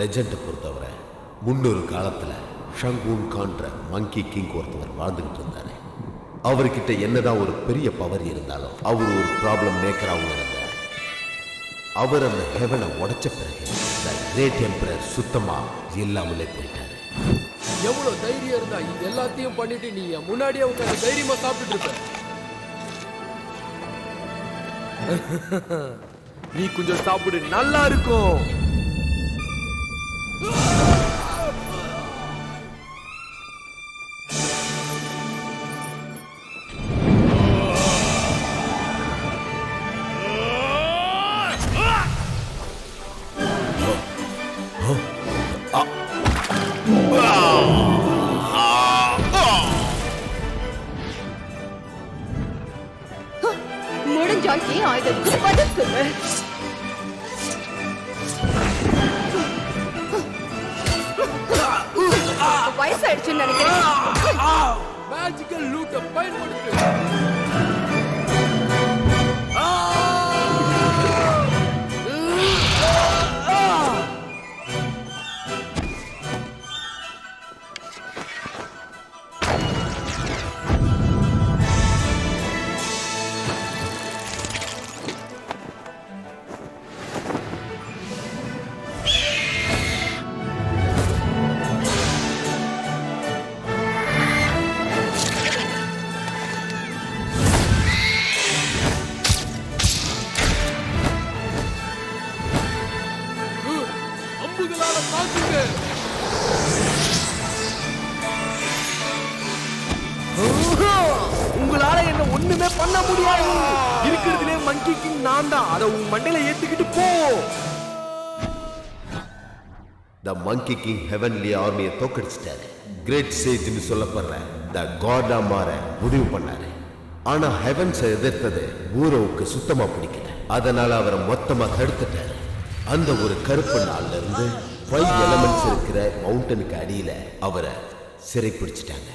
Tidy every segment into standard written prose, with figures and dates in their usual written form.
லெஜெண்டை பொறுத்தவரை முன்னொரு காலத்தில் ஷங்கூன் கான்ற மங்கி கிங் ஒருத்தவர் வாழ்ந்துகிட்டு இருந்தாரு. அவர்கிட்ட என்னதான் ஒரு பெரிய பவர் இருந்தாலும் அவர் ஒரு ப்ராப்ளம் மேக்கராகவும் இருந்தார். அவர் அந்த ஹெவனை உடைச்ச பிறகு கிரேட் எம்பரர் சுத்தமா இல்லாமலே போயிட்டாரு. எவ்வளவு தைரியம் இருந்தா இது எல்லாத்தையும் பண்ணிட்டு நீ முன்னாடியே உட்காந்து தைரியமா சாப்பிட்டு இருப்ப. நீ கொஞ்சம் சாப்பிடு, நல்லா இருக்கும். முடிஞ்சாக்கி ஆயுதத்துக்கு பதில் சொல்லு. வயசாயிடுச்சுன்னு நினைக்கிறேன். மேஜிக்கல் லூட்டை பயன்படுத்து. உங்களால என்ன ஒண்ணுமே பண்ண முடியாது. இருக்கிறதுலே மங்கி கிங் நான் தான். அதை உன் மண்டையில ஏத்துக்கிட்டு போ. த மங்கி கிங் ஹெவன்லி ஆர்மியை தோக்கடிச்சிட்டாரு. கிரேட் சேஜ்னு சொல்லப்படுற த காடா மாற முடிவு பண்ணாரு. ஆனா ஹெவன்ஸை எதிர்த்தது ஊரோவுக்கு சுத்தமா பிடிக்கல. அதனால அவரை மொத்தமா தடுத்துட்டாரு. அந்த ஒரு கருப்பு நாள்ல இருந்து 5 எலமெண்ட்ஸ் இருக்கிற மவுண்டனுக்கு அடியில அவரை சிறை பிடிச்சிட்டாங்க.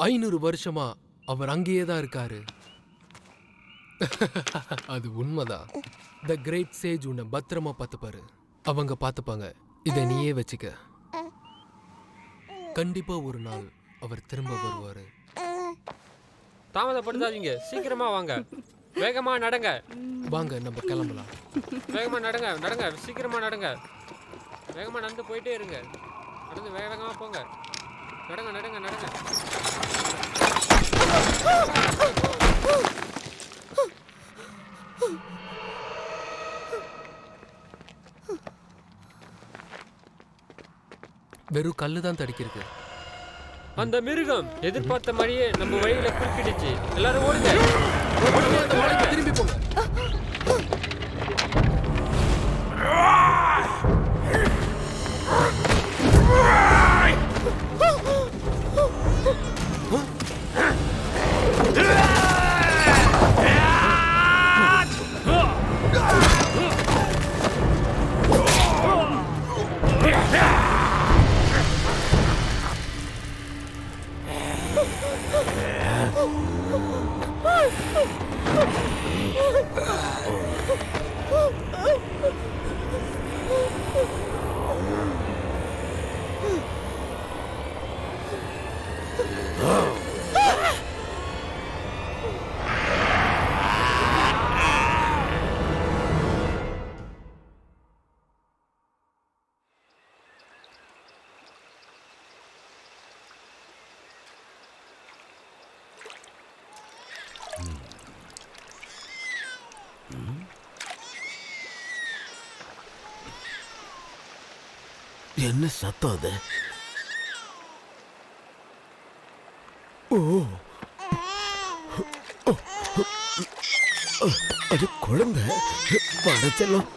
500 வருஷமா அவர் அங்கேயே தான் இருக்காரு. அது உண்மைதான். த கிரேட் சேஜ் உன்னை பத்திரமா பார்த்துப்பாரு. அவங்க பார்த்துப்பாங்க. இதை நீயே வச்சுக்க. கண்டிப்பா ஒரு நாள் அவர் திரும்ப வருவாரு. தாமதப்படுத்தாதீங்க, சீக்கிரமா வாங்க. வேகமா நடங்க. வாங்க, நம்ம கிளம்பலாம். வேகமா நடங்க, நடங்க, சீக்கிரமா நடங்க. வேகமா நடந்து போயிட்டே இருங்க. நடந்து வேகமா போங்க. நடங்க நடங்க நடங்க. வெறும் கல்லு தான் தடுக்கிருக்கு. அந்த மிருகம் எதிர்பார்த்த மாதிரியே நம்ம வழியில குறுக்கிடுச்சு. எல்லாரும் ஓடுங்க. திரும்பி போங்க. என்ன சத்தம் அது? ஓ, அது குழந்தை. வர செல்லம்,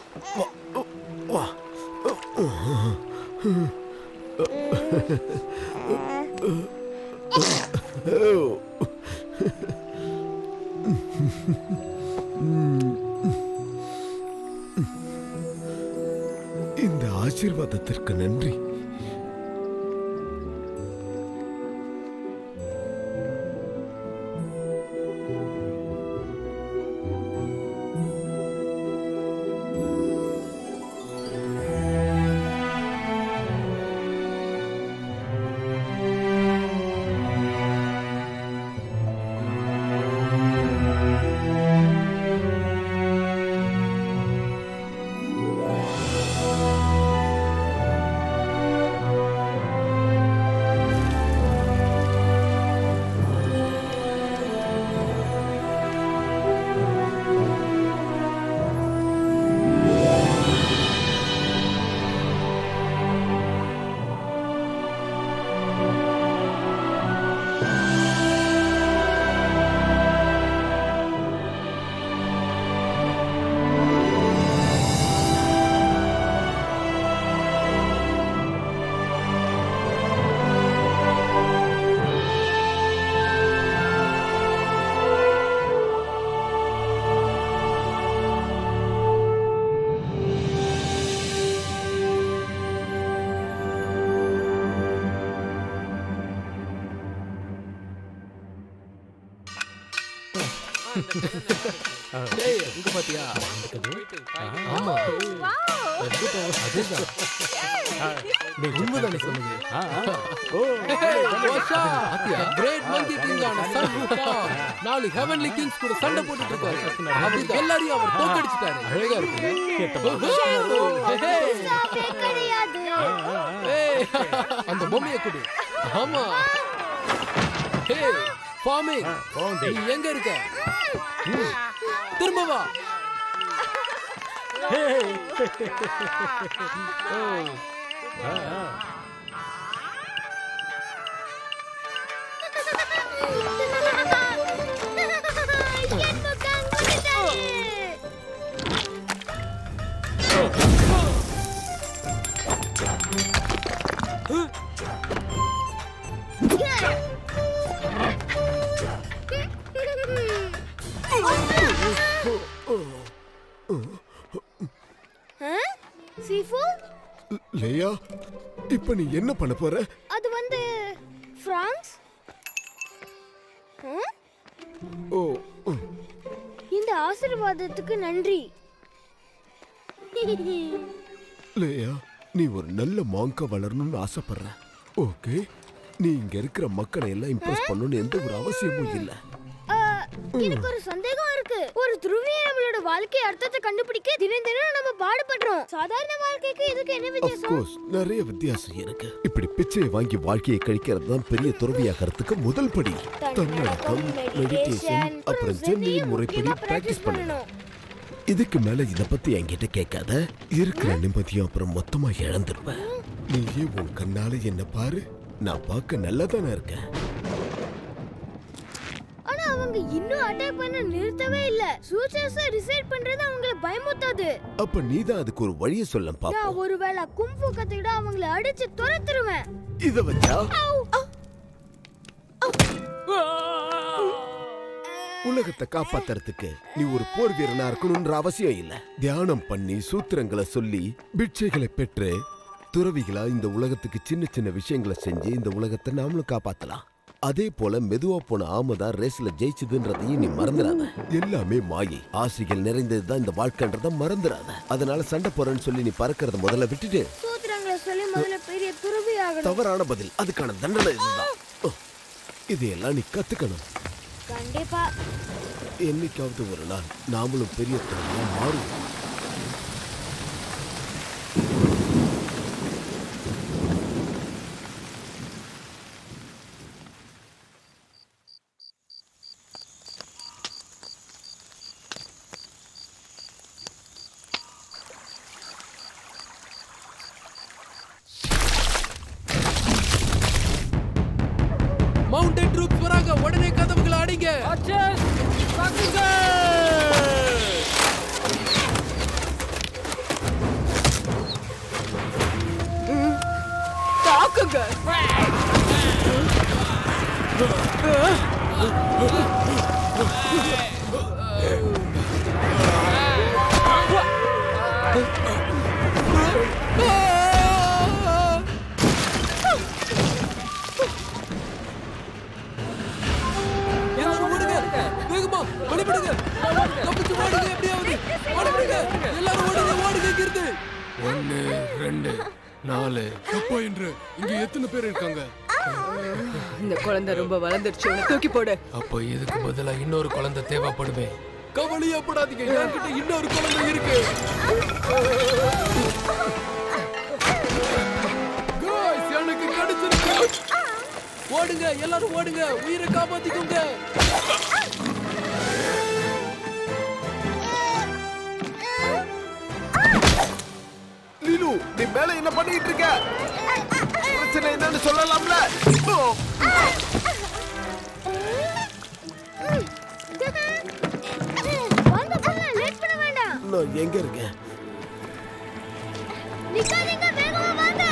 வா. இந்த ஆசீர்வாதத்திற்கு நன்றி. ஏய், இங்க பாத்தியா? ஆமா, அதேதான். நீ உண்மைதானே சொன்னது? கிரேட் மங்கி கிங் ஆன சன் வுகான் 4 ஹெவன்லி கிங்ஸ் கூட சண்டை போட்டுட்டு இருக்காரு. அப்படி எல்லாரையும் அவர் தோக்கடிச்சிட்டாரு. அழகா இருக்கு. அந்த பொம்மையை கொடு. ஆமா. ஃபார்மிங், நீ எங்க இருக்க? திரும்ப வா. லேயா, இப்ப நீ என்ன பண்ண போற? அது வந்து பிரான்ஸ். ஓ, இந்த ஆசீர்வாதத்துக்கு நன்றி. லேயா, நீ ஒரு நல்ல மாங்கா வளரணும்னு ஆசைப்படுற. ஓகே, நீ இங்க இருக்கிற மக்களை எல்லாம் இம்ப்ரெஸ் பண்ணணும்னு எந்த ஒரு அவசியமும் இல்ல. எனக்கு ஒரு சந்தேகம் இருக்கு. ஒரு துருவிய நம்மளோட வாழ்க்கை அர்த்தத்தை கண்டுபிடிக்க தினம் தினம் நம்ம பாடுபடுறோம். சாதாரண வாழ்க்கைக்கு இதுக்கு என்ன Of வித்தியாசம்? course, நிறைய வித்தியாசம் இருக்கு. இப்படி பிச்சையை வாங்கி வாழ்க்கையை கழிக்கிறது தான் பெரிய துறவியாகிறதுக்கு முதல் படி. தன்னடக்கம், மெடிடேஷன், அப்புறம் ஜென்னியின் முறைப்படி பிராக்டிஸ் பண்ணணும். இதுக்கு மேல இத பத்தி என்கிட்ட கேட்காத. இருக்கிற நிம்மதியும் அப்புறம் மொத்தமா இழந்துருவேன். நீயே உன் கண்ணால என்ன பாரு. நான் பார்க்க நல்லதானே இருக்கேன். ஆனா அவங்க இன்னும் அட்டாக் பண்ண நிறுத்தவே இல்ல. சூச்சர்ஸ ரிசைட் பண்றது அவங்கள பயமுத்தாது. அப்ப நீதான் அதுக்கு ஒரு வழியை சொல்ல பாப்போம். நான் ஒருவேளை கும்ஃபு கத்துக்கிட்டா அவங்கள அடிச்சு துரத்துருவேன். இத வச்சா உலகத்தை காப்பாத்துறதுக்கு நீ ஒரு போர் வீரனா இருக்கணும்ன்ற அவசியம் இல்ல. தியானம் பண்ணி சூத்திரங்களை சொல்லி பிட்சைகளை பெற்று துறவிகளா இந்த உலகத்துக்கு சின்ன சின்ன விஷயங்களை செஞ்சு இந்த உலகத்தை நாமளும் காப்பாத்தலாம். அதே போல மெதுவா போன ஆமைதான் ரேஸ்ல ஜெயிச்சதுன்றதையும் நீ மறந்துடாத. எல்லாமே மாயை, ஆசைகள் நிறைந்ததுதான் இந்த வாழ்க்கைன்றத மறந்துடாத. அதனால சண்டை போறேன்னு சொல்லி நீ பறக்கிறத முதல்ல விட்டுட்டு சூத்திரங்களை சொல்லி முதல்ல பெரிய துறவி ஆகணும். தவறான பதில். அதுக்கான தண்டனை இதுதான். இதையெல்லாம் நீ கத்துக்கணும். கண்டிப்பா. என்னைக்காவது ஒரு நாள் நாமளும் பெரிய துறவியா மாறுவோம். போங்க. எல்லாரும் ஓடுங்க. வேகமா வழிபடுங்க. தப்பிச்சு ஓடுங்க எப்படியாவது. ஓடுங்க. எல்லாரும் ஓடுங்க இங்கிருந்து. 1 2 4 அப்பா என்று இங்க எத்தனை பேர் இருக்காங்க? இந்த குழந்தை ரொம்ப வளர்ந்துருச்சு. இவனை தூக்கி போடு. அப்ப இதுக்கு பதிலா இன்னொரு குழந்தை தேவைப்படுமே. கவலையப்படாதீங்க, என்கிட்ட இன்னொரு குழந்தை இருக்கு. Guys, எனக்கு கிடைச்சிருக்கு. ஓடுங்க, எல்லாரும் ஓடுங்க, உயிரை காப்பாத்திக்கோங்க. லீலு, நீ மேல என்ன பண்ணிட்டு இருக்க? பிரச்சனை என்னன்னு சொல்லலாம்ல? வாங்க போலாம், லேட் பண்ண வேண்டாம். நான் எங்க இருக்கேன்? நிக்காதீங்க, வேகமா வாங்க.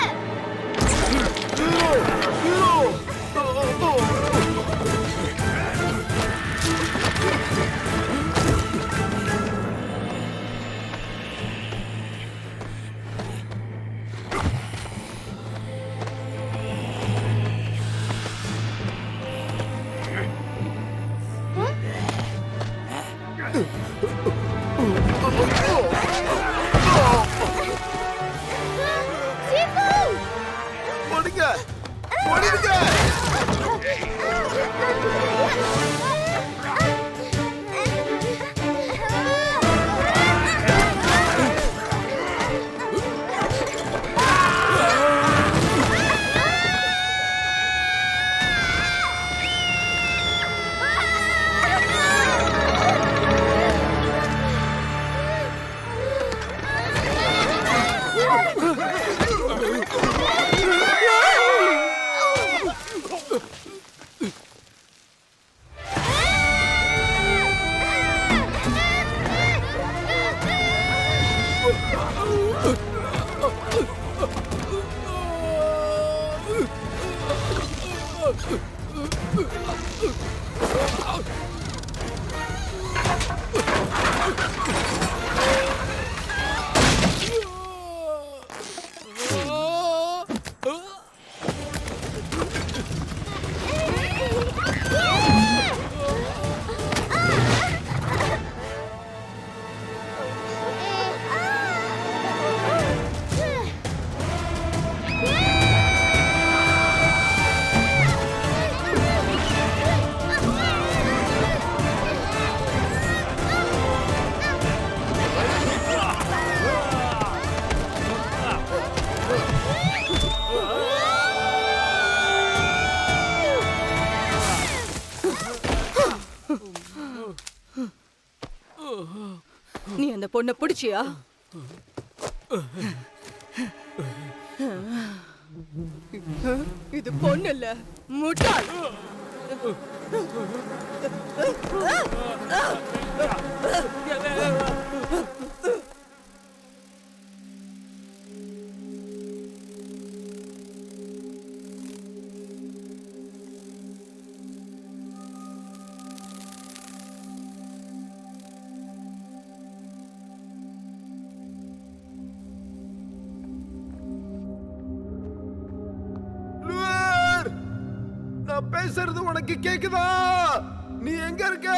ஓடுங்க, ஓடுங்க. நீ அந்த பொண்ணை பிடிச்சியா? இது பொண்ணு இல்ல, முட்டாள். நான் பேசுறது உனக்கு கேக்குதா? நீ எங்க இருக்க?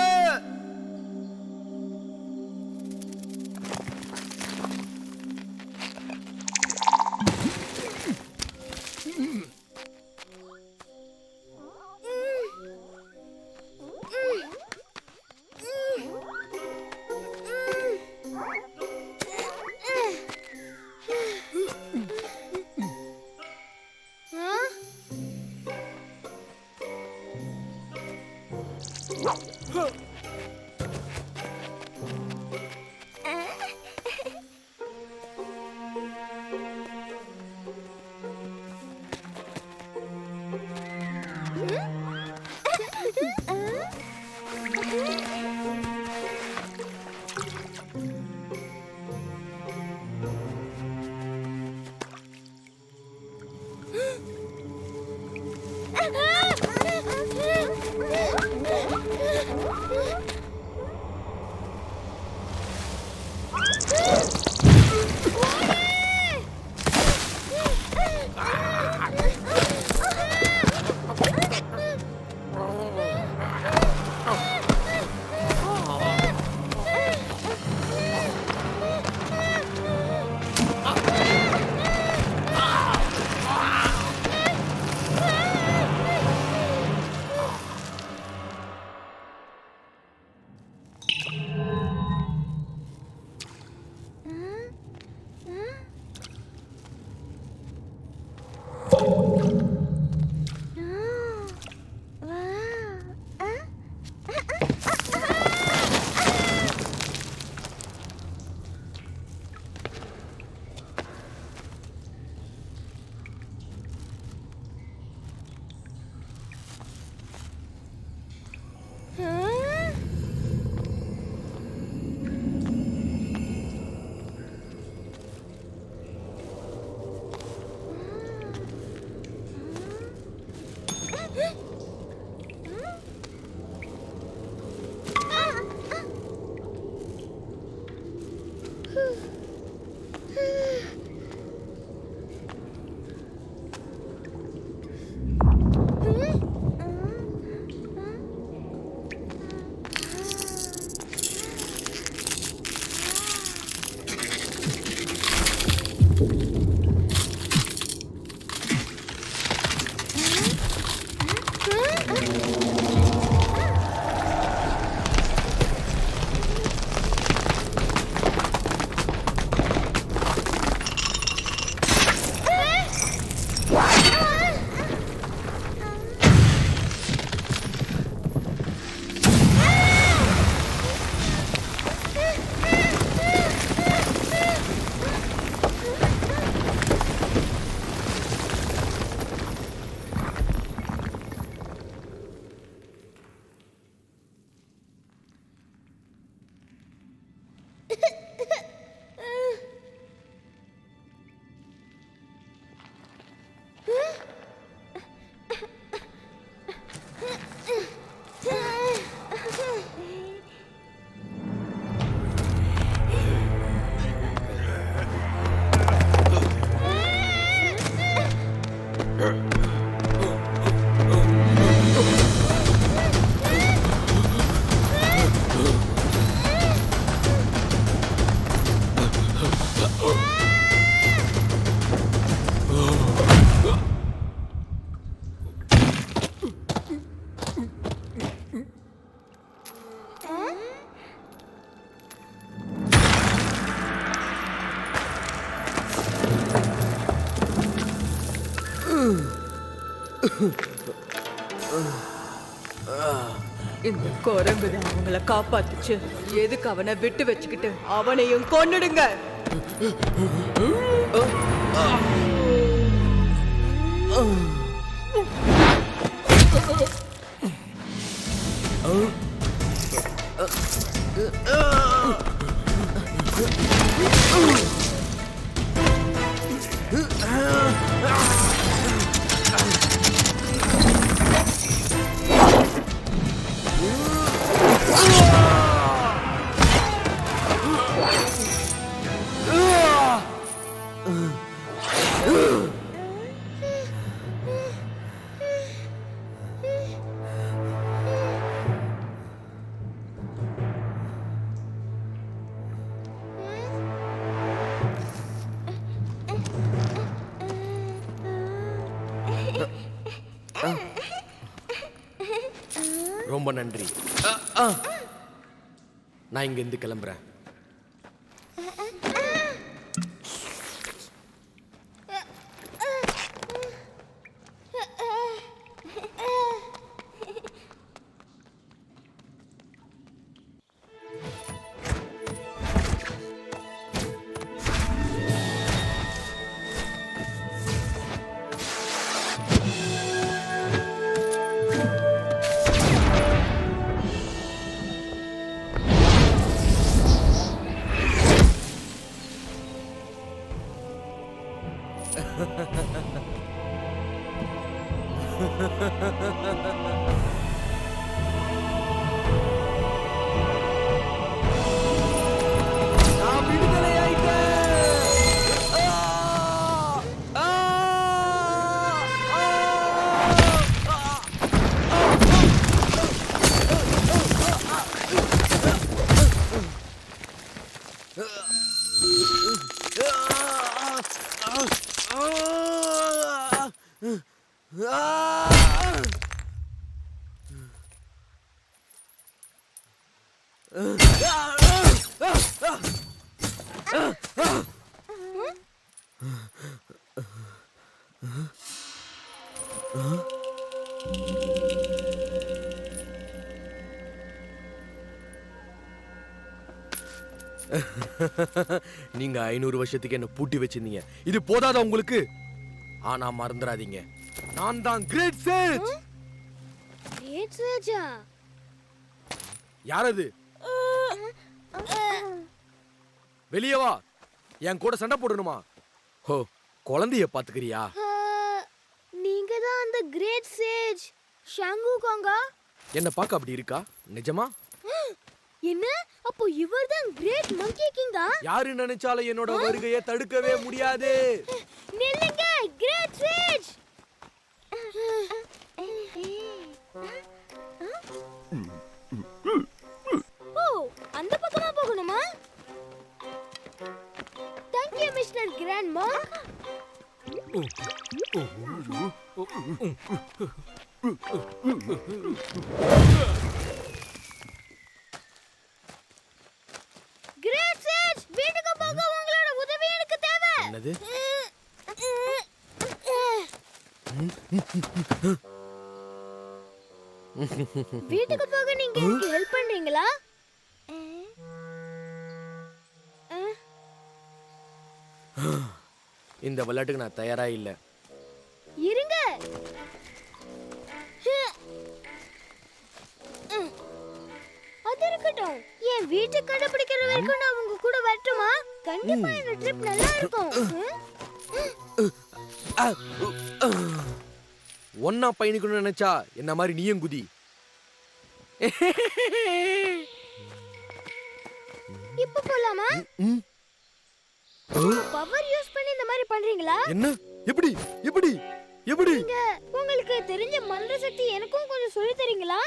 இந்த குரங்கு தான் அவங்கள காப்பாத்துச்சு. எதுக்கு அவனை விட்டு வச்சுக்கிட்டு அவனையும் கொன்னுடுங்க. ரொம்ப நன்றி. நான் இங்க இருந்து கிளம்புறேன். நான் நீங்க 500 வருஷத்துக்கு என்ன பூட்டி வச்சிருந்தீங்க. இது போதாதா உங்களுக்கு? ஆனா மறந்துடாதீங்க, நான் தான் கிரேட் சேஜ். கிரேட் சேஜா? யார் அது? வெளியே வா. என் கூட சண்டை போடணுமா? ஹோ, குழந்தைய பாத்துக்கிறியா? நீங்க தான் அந்த கிரேட் சேஜ் ஷாங்கு காங்கா? என்ன பார்க்க அப்படி இருக்கா? நிஜமா? என்ன? அப்போ இவர்தான் கிரேட் மங்கி கிங்கா? யாரு நினைச்சாலும் என்னோட வருகையை தடுக்கவே முடியாது. நில்லுங்க கிரேட் சேஜ். ஓ, அந்த பக்கமா போகணுமா? Thank you mister grand monk. Great sage, வீட்டுக்கு போக உங்களோட உதவி எனக்கு தேவை. என்னது? வீட்டுக்கு போக நீங்க எனக்கு ஹெல்ப் பண்றீங்களா? இந்த விளையாட்டுக்கு நான் தயாரா இல்ல. இருங்க. அது இருக்கட்டும். என் வீட்டை கண்டுபிடிக்கிற வரைக்கும் நான் உங்க கூட வரட்டுமா? கண்டிப்பா இந்த ட்ரிப் நல்லா இருக்கும். ஒன்னா பயணிக்கணும்னு நினைச்சா என்ன மாதிரி நீயும் குதி. இப்ப போலாமா? பவர் யூஸ் பண்ணி இந்த மாதிரி பண்றீங்களா? என்ன? எப்படி எப்படி எப்படி? நீங்க உங்களுக்கு தெரிஞ்ச மந்திர சக்தி எனக்கும் கொஞ்சம் சொல்லி தரீங்களா?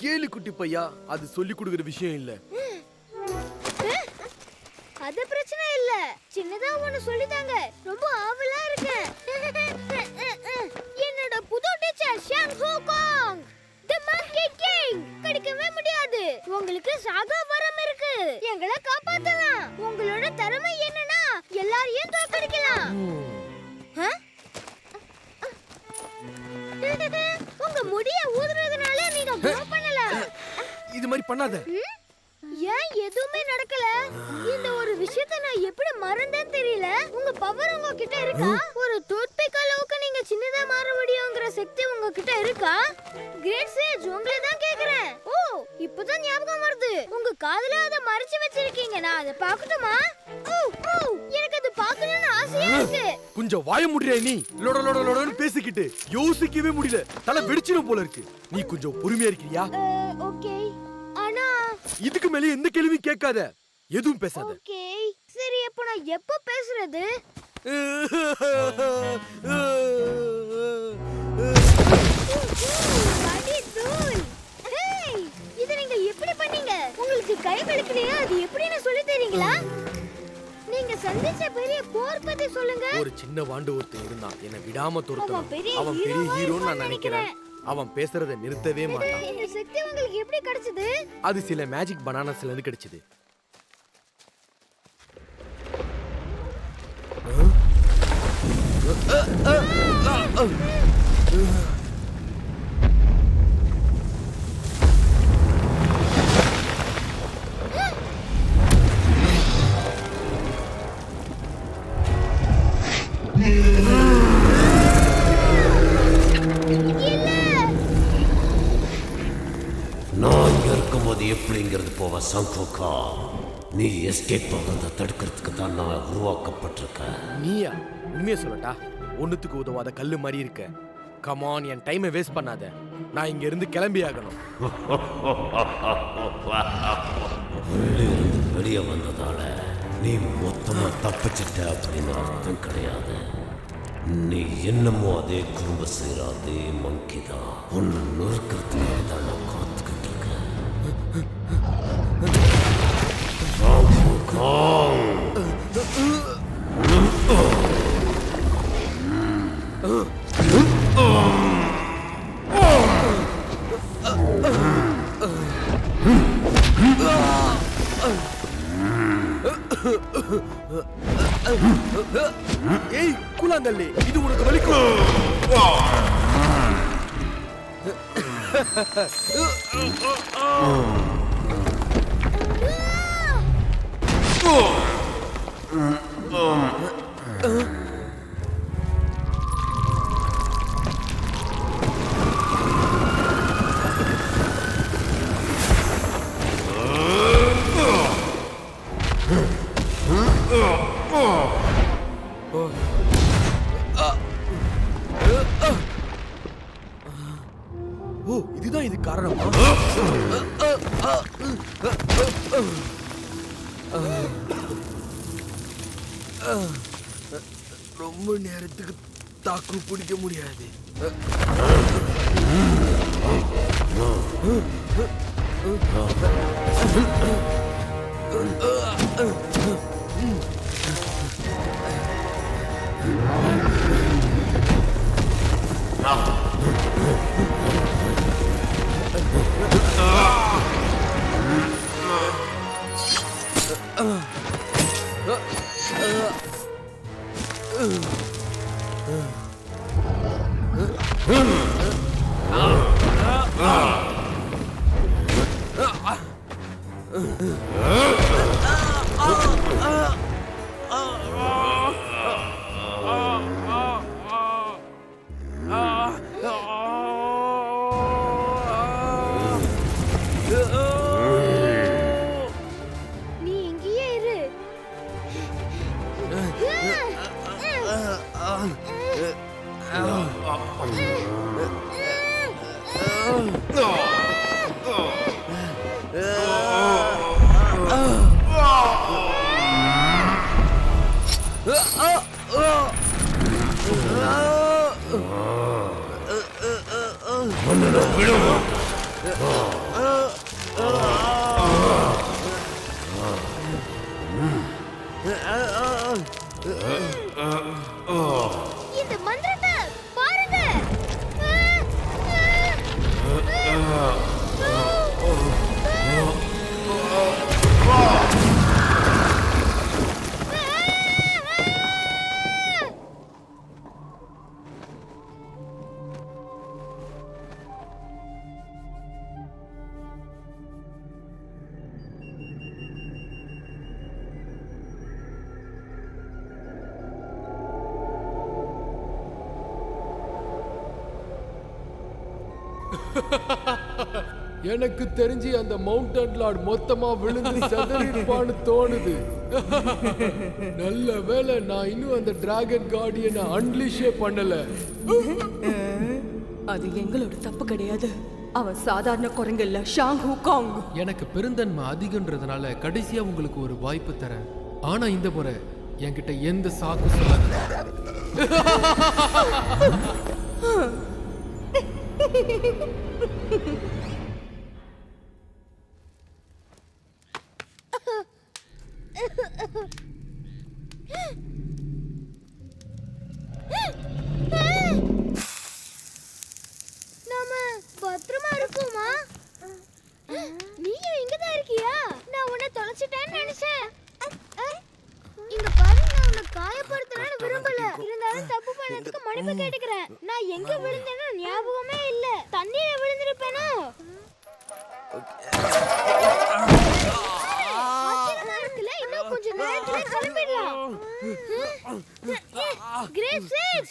கேலி குட்டி பையா, அது சொல்லி கொடுக்கிற விஷயம் இல்ல. அது பிரச்சனை இல்ல, சின்னதா ஒன்னு சொல்லிதாங்க. ரொம்ப ஆவலா இருக்கேன். என்னோட புது teacher Shang Hu Kang, the Monkey King. கிடைக்கவே முடியாது. உங்களுக்கு சாகா வரம் இருக்கு. எங்களை காப்பாத்தலாம். உங்களோட திறமை என்னன்னா எல்லாரையும் தோற்கடிக்கலாம். உங்க முடிய ஊதுறதுனால நீங்க ப்ளோ பண்ணலாம். இது மாதிரி பண்ணாத. ஏன் எதுவுமே நடக்கல? இந்த ஒரு விஷயத்தை நான் எப்படி மறந்தேன்னு தெரியல. உங்க பவர் உங்க கிட்ட இருக்கா? ஒரு டூத்பிக் அளவுக்கு நீங்க சின்னதா மாற முடியும்ங்கற சக்தி உங்க கிட்ட இருக்கா? கிரேட் சேஜ், உங்களை தான் கேக்குறேன். ஓ, இப்போதான் ஞாபகம் வருது. உங்க காதுல அத மறைச்சு வச்சிருக்கீங்க. நான் அத பார்க்கட்டுமா? ஓ, எனக்கு அது பார்க்கணும்னு ஆசையா இருக்கு. கொஞ்சம் வாய முடியா நீ? லோட லோட லோடன்னு பேசிக்கிட்டு யோசிக்கவே முடியல. தலை வெடிச்சிரும் போல இருக்கு. நீ கொஞ்சம் பொறுமையா இருக்கியா? ஓகே. ஆனா இதுக்கு மேல எந்த கேள்வியும் கேட்காத, எதுவும் பேசாத. ஓகே சரி, அப்ப நான் எப்ப பேசுறது? அடி தூள். ஹேய், இத நீங்க எப்படி பண்ணீங்க? உங்களுக்கு கை வலிக்கலையா? அது எப்படின்னு சொல்லி தரீங்களா? நீங்க சந்திச்ச பெரிய போர் பத்தி சொல்லுங்க. ஒரு சின்ன வாண்டு ஒருத்தன் இருந்தான், என்ன விடாம துரத்துறான். அவன் பெரிய அவன் பெரிய ஹீரோவா ஹீரோன்னு நான் இருப்பான்னு நினைக்கிறேன். அவன் பேசுறத நிறுத்தவே மாட்டான். இந்த சக்தி உங்களுக்கு எப்படி கிடைச்சது? அது சில மேஜிக் பனானாஸ்ல இருந்து கிடைச்சது. நான் இங்க இருக்கும்போது எப்படிங்கிறது போவ சங்கோகா. நீ எஸ்கேப் ஆகிறத தடுக்கிறதுக்கு தான் நான் உருவாக்கப்பட்டிருக்கேன். நீயா? உண்மையை சொல்லட்டா, ஒண்ணுத்துக்கு உதவாத கல்லு மாதிரி இருக்க. கமான், என் டைமை வேஸ்ட் பண்ணாத. நான் இங்க இருந்து கிளம்பி ஆகணும். உள்ளிருந்து வெளியே வந்ததால நீ மொத்தமா தப்பிச்சிட்ட அப்படின்னு அர்த்தம் கிடையாது. நீ என்னமோ அதே குறும்ப செய்யற அதே மங்கி தான். ஒன்னு நொறுக்கிறதுக்காக தான் நான் காத்துக்கிட்டு இருக்கேன். ஏய் கூழாங்கல்லி, இது உனக்கு வலிக்கும். ஓ, இதுதான் இது காரணமா? ரொம்ப நேரத்துக்கு தாக்கு பிடிக்க முடியாது. நீ இங்கேயே இரு. இந்த மந்திரத்தை பாருங்க. எனக்கு தெரிஞ்சு அந்த மவுண்டன் லார்ட் மொத்தமா விழுந்து செதறிருப்பான்னு தோணுது. நல்ல வேளை நான் இன்னும் அந்த டிராகன் கார்டியனை அன்லீஷே பண்ணல. அது எங்களோட தப்பு கிடையாது. அவன் சாதாரண குரங்கு இல்ல, ஷாங் ஹூகாங். எனக்கு பெருந்தன்மை அதிகன்றதுனால கடைசியா உங்களுக்கு ஒரு வாய்ப்பு தரேன். ஆனா இந்த முறை என்கிட்ட எந்த சாக்கு சொல்லாத. நாம பத்திரமா இருப்போமா? நீயும் இங்கதான் இருக்கியா? நான் உன்னை தொலைச்சிட்டேன்னு நினைச்சேன். இங்க பாரு, நான் உன்னை காயப்படுத்தணும்னு விரும்பல. இருந்தாலும் தப்பு பண்ணதுக்கு மன்னிப்பு கேட்டுக்கிறேன். நான் எங்க விழுந்தேன்னு ஞாபகமே இல்ல. தண்ணீர விழுந்திருப்பேனோ? இன்னும் கொஞ்ச நேரத்துல கிளம்பிடலாம். கிரேட் சேஜ்,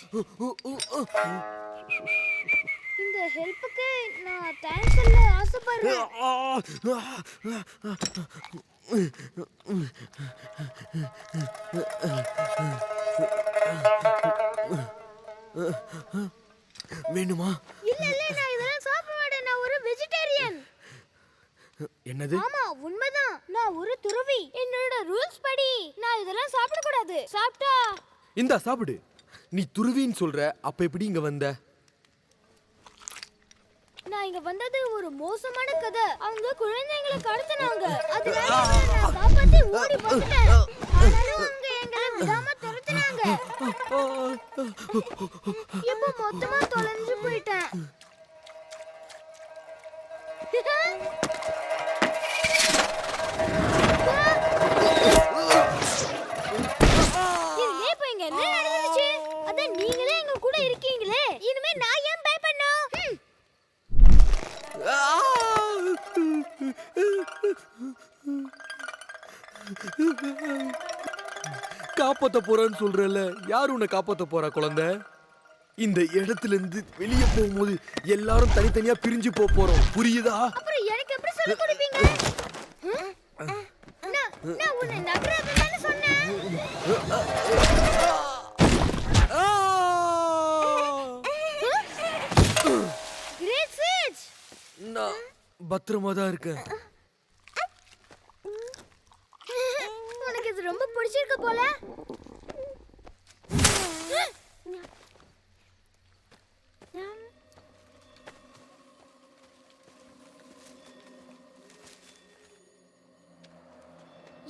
இந்த ஹெல்ப்புக்கு நான் தேங்க்ஸ் சொல்ல ஆசைப்படுறேன். வேணுமா? இல்ல இல்ல, நான் இதெல்லாம் சாப்பிட மாட்டேன். நான் ஒரு வெஜிடேரியன். என்னது? ஆமா, உண்மைதான். நான் ஒரு துறவி. என்னோட ரூல்ஸ் படி நான் இதெல்லாம் சாப்பிட கூடாது. சாப்பிட்டா இந்தா சாப்பிடு. நீ துருவின்னு சொல்ற, அப்ப எப்படி இங்க வந்த? நான் இங்க வந்தது ஒரு மோசமான கதை. அவங்க குழந்தைகளை கடத்தினாங்க. அதனால நான் காப்பாத்தி ஓடி போயிட்டேன். ஆனாலும் அவங்க எங்களை விடாம துரத்தினாங்க. இப்போ மொத்தமா தொலைஞ்சு போயிட்டேன். காப்பாத்த போறான்னு சொல்றல, யார் உன்னை காப்பாத்த போறா குழந்தை? இந்த இடத்துல இருந்து வெளியே போகும்போது எல்லாரும் தனித்தனியா பிரிஞ்சு போறோம், புரியுதா? அப்புறம் எனக்கு எப்படி சொல்லி கொடுப்பீங்க? நான் உன்னை நம்புறதுன்னு சொன்னேன். கிரேட் சேஜ், நான் பத்திரமா தான் இருக்கேன். உனக்கு இது ரொம்ப பிடிச்சிருக்க போல.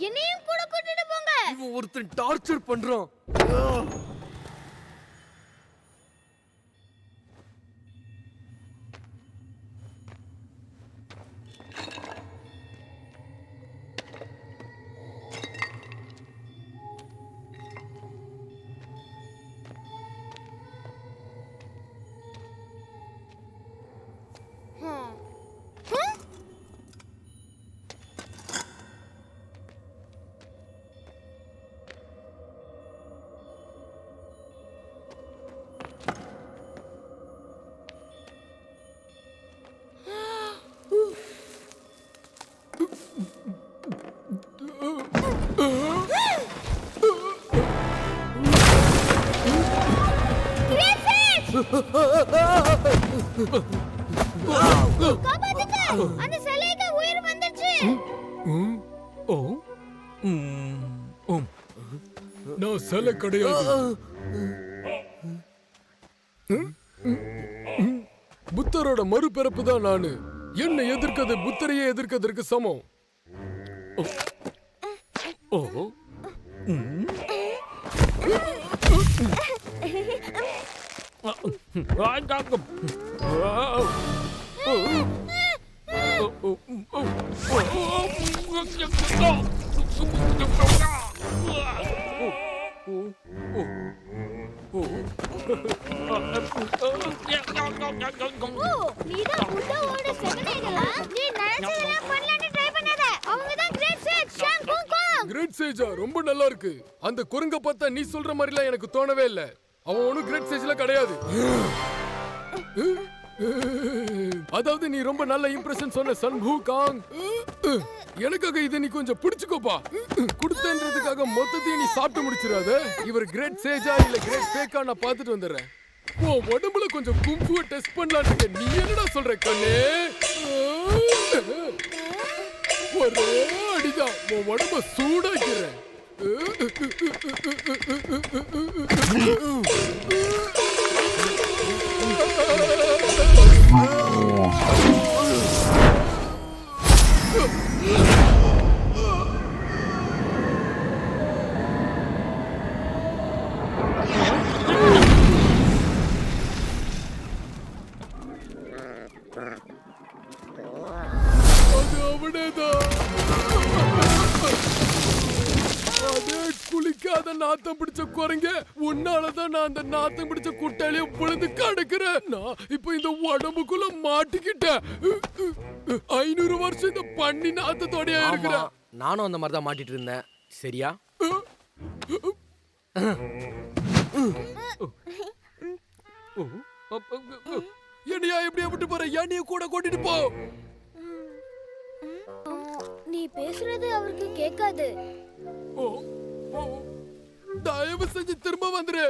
என்னையும் கூட கூட்டிட்டு போங்க. இவன் ஒருத்தன் டார்ச்சர் பண்றான். கிரேட் சேஜ், காப்பாத்துங்க. அந்த சிலைக்கு உயிர் வந்துச்சு. ஓ நான் சிலை கிடையாது. புத்தரோட மறுபிறப்பு தான் நானு. என்னை எதிர்க்கிறது புத்தரையே எதிர்க்கிறதுக்கு சமம். ஓ நீதான் புத்தாவோட செகண்ட்களா? நீ நினைச்சதெல்லாம் பண்ணலாம்னு ட்ரை பண்ணாத. அவங்க தான் great sage Shang Kung Kung. Great சேஜா ரொம்ப நல்லா இருக்கு. அந்த குரங்க பார்த்தா நீ சொல்ற மாதிரிலாம் எனக்கு தோணவே இல்ல. அவன் ஒன்னும் கிரேட் சேஜ்ல கிடையாது. அதாவது நீ ரொம்ப நல்ல இம்ப்ரெஷன் சொன்ன சன் பூ காங். எனக்காக இதை நீ கொஞ்சம் பிடிச்சுக்கோப்பா. கொடுத்தன்றதுக்காக மொத்தத்தையும் நீ சாப்பிட்டு முடிச்சிடாத. இவர் கிரேட் சேஜா இல்ல கிரேட் ஃபேக்கா நான் பார்த்துட்டு வந்துடுறேன். ஓ உடம்புல கொஞ்சம் கும்புவை டெஸ்ட் பண்ணலான்னு இருக்க. நீ என்னடா சொல்ற கண்ணே? ஒரே அடிதான் உன் உடம்ப சூடாக்கிறேன். அது அவனேதான். அதே குளிக்காத நாத்தம் பிடிச்ச குரங்க, உன்னாலதான் நான் அந்த நாத்தம் பிடிச்ச குட்டையில விழுந்து கிடக்குறேன். நான் இப்ப இந்த உடம்புக்குள்ள மாட்டிக்கிட்டேன். 500 வருஷம் இந்த பண்ணி நாத்தத்தோடயா இருக்கிறேன். நானும் அந்த மாதிரி தான் மாட்டிட்டு இருந்தேன். சரியா? என்னையா எப்படியா விட்டு போற? என்னைய கூட கூட்டிட்டு போ. நீ பேசுறது அவருக்கு கேட்காது. ஓ, ஓ, தயவு செஞ்சு திரும்ப வந்துரு.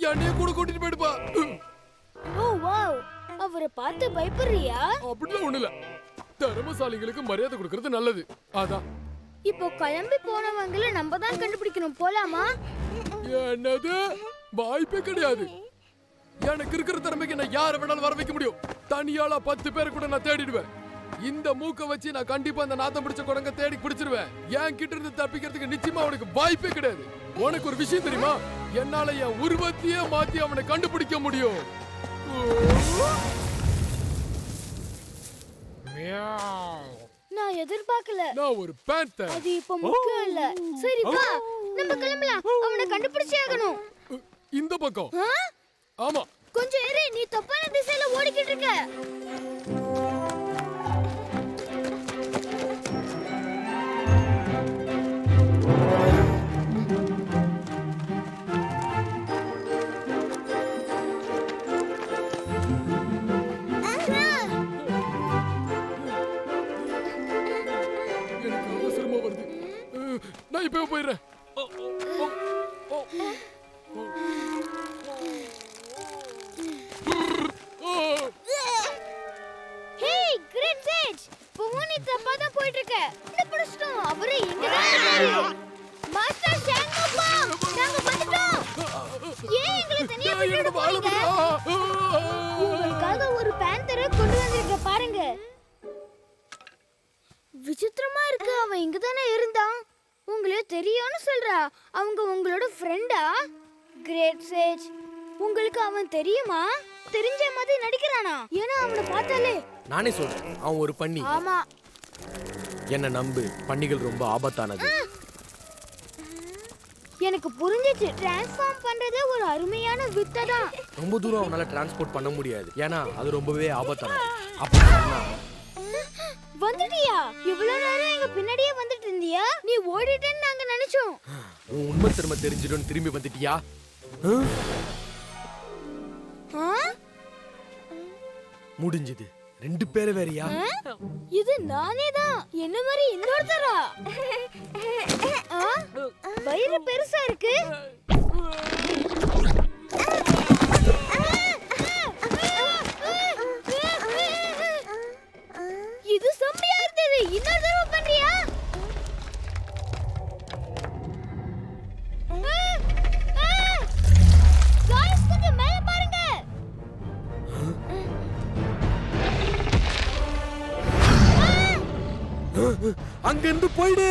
என்னைய கூட கூட்டிட்டு போயிடுப்பா. ஓ வாவ், அவரை பார்த்து பயப்படுறியா? அப்படிலாம் ஒண்ணு இல்ல. திறமசாலிங்களுக்கு மரியாதை கொடுக்கறது நல்லது. அதான். இப்போ கிளம்பி போனவங்கள நம்ம தான் கண்டுபிடிக்கணும். போலாமா? என்னது? வாய்ப்பே கிடையாது. எனக்கு இருக்கிற திறமைக்கு நான் யாரை வேணாலும் வர வைக்க முடியும். தனியாளா 10 பேரை கூட நான் தேடிடுவேன். இந்த மூக்க வச்சு நான் கண்டிப்பா அந்த நாத்தம் பிடிச்ச குரங்க தேடி பிடிச்சிருவேன். என் கிட்ட இருந்து தப்பிக்கிறதுக்கு நிச்சயமா அவனுக்கு வாய்ப்பே கிடையாது. உனக்கு ஒரு விஷயம் தெரியுமா? என்னால என் உருவத்தையே மாத்தி அவனை கண்டுபிடிக்க முடியும். நான் எதிர்பார்க்கல. நான் ஒரு பேந்தர். அது இப்போ முக்கியம் இல்ல. சரி வா, நம்ம கிளம்பலாம். அவனை கண்டுபிடிச்சே ஆகணும். இந்த பக்கம். ஆ? ஆமா. கொஞ்சம் இரு, நீ தப்பான திசையில ஓடிக்கிட்டு இருக்க. வருது. நான் இப்பவே போயிடுறேன். ஹே கிரேட் சேஜ், நீ தப்பா தான் போயிட்டு இருக்க. பிடிச்சிட்டோம். அவரு எங்க தான் இருக்காரு? மாஸ்டர் ஷாங்கப்பா, நாங்க வந்துட்டோம். ஏன் எங்களை தனியா விட்டுட்டு போறீங்க? உங்களுக்காக ஒரு பேந்தரை கொண்டு வந்திருக்க பாருங்க. விசித்திரமா இருக்கு. அவன் இங்க தானே இருந்தான். உங்களுக்கு தெரியும்னு சொல்றா. அவங்க உங்களோட ஃப்ரெண்டா? கிரேட் சேஜ், உங்களுக்கு அவன் தெரியுமா? தெரிஞ்ச மாதிரி நடிக்கிறானா? ஏன்னா அவனை பார்த்தாலே. நானே சொல்றேன், அவன் ஒரு பன்னி. ஆமா, என்ன நம்பு, பன்னிகள் ரொம்ப ஆபத்தானது. எனக்கு புரிஞ்சிச்சு. டிரான்ஸ்ஃபார்ம் பண்றது ஒரு அருமையான வித்தை தான். ரொம்ப தூரம் அவனால டிரான்ஸ்போர்ட் பண்ண முடியாது, ஏன்னா அது ரொம்பவே ஆபத்தானது. அப்படின்னா வந்துட்டியா? இவ்வளவு நேரம் எங்க பின்னாடியே வந்துட்டு இருந்தியா? நீ ஓடிட்டேன்னு நாங்க நினைச்சோம். உன் உண்மை திறமை தெரிஞ்சிடும் திரும்பி வந்துட்டியா? முடிஞ்சது. 2 பேரை வேறயா? இது நானே தான். என்ன மாதிரி இன்னொருத்தரா? வயிறு பெருசா இருக்கு. இது செம்மையா இருந்தது. இன்னொரு தடவை பண்றியா? காய்ஸ், கொஞ்சம் மேல பாருங்க. அங்க இருந்து போயிடு.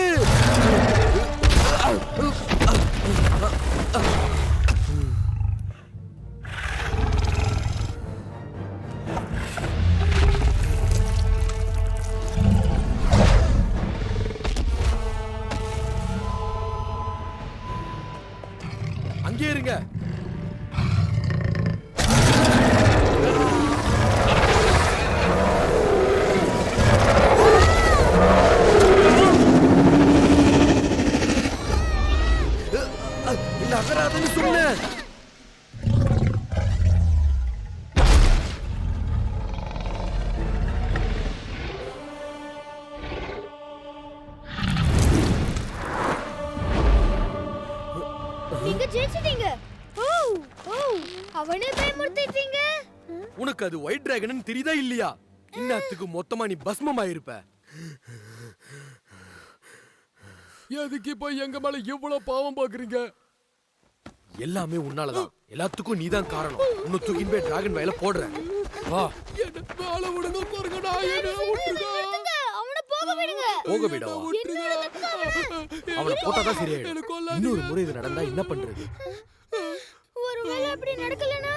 அங்கே இருங்க. நகராதுன்னு சொன்னேன். நீங்க ஜெயிச்சிட்டீங்க. ஓ ஓ, அவனே பயமுறுத்திட்டீங்க. உனக்கு அது ஒயிட் டிராகன் தெரியுதா இல்லையா? இன்னத்துக்கு மொத்தமா நீ பஸ்மமாயிருப்ப. எதுக்கு இப்ப எங்க மேல இவ்வளவு பாவம் பாக்குறீங்க? எல்லாமே உன்னாலதான். எல்லாத்துக்கும் நீதான் காரணம். உன்னை தூக்கின் போய் டிராகன் வயல போடுறேன். வா. என்ன மேல விடுங்க பாருங்க. நான் என்ன விட்டுருங்க. அவனை போக விடுங்க. போக விடவா? அவனை போட்டாதான் சரியாயிடும். எனக்கு கொல்லாதீங்க. இன்னொரு முறை இது நடந்தா என்ன பண்றது? ஒருவேளை அப்படி நடக்கலனா?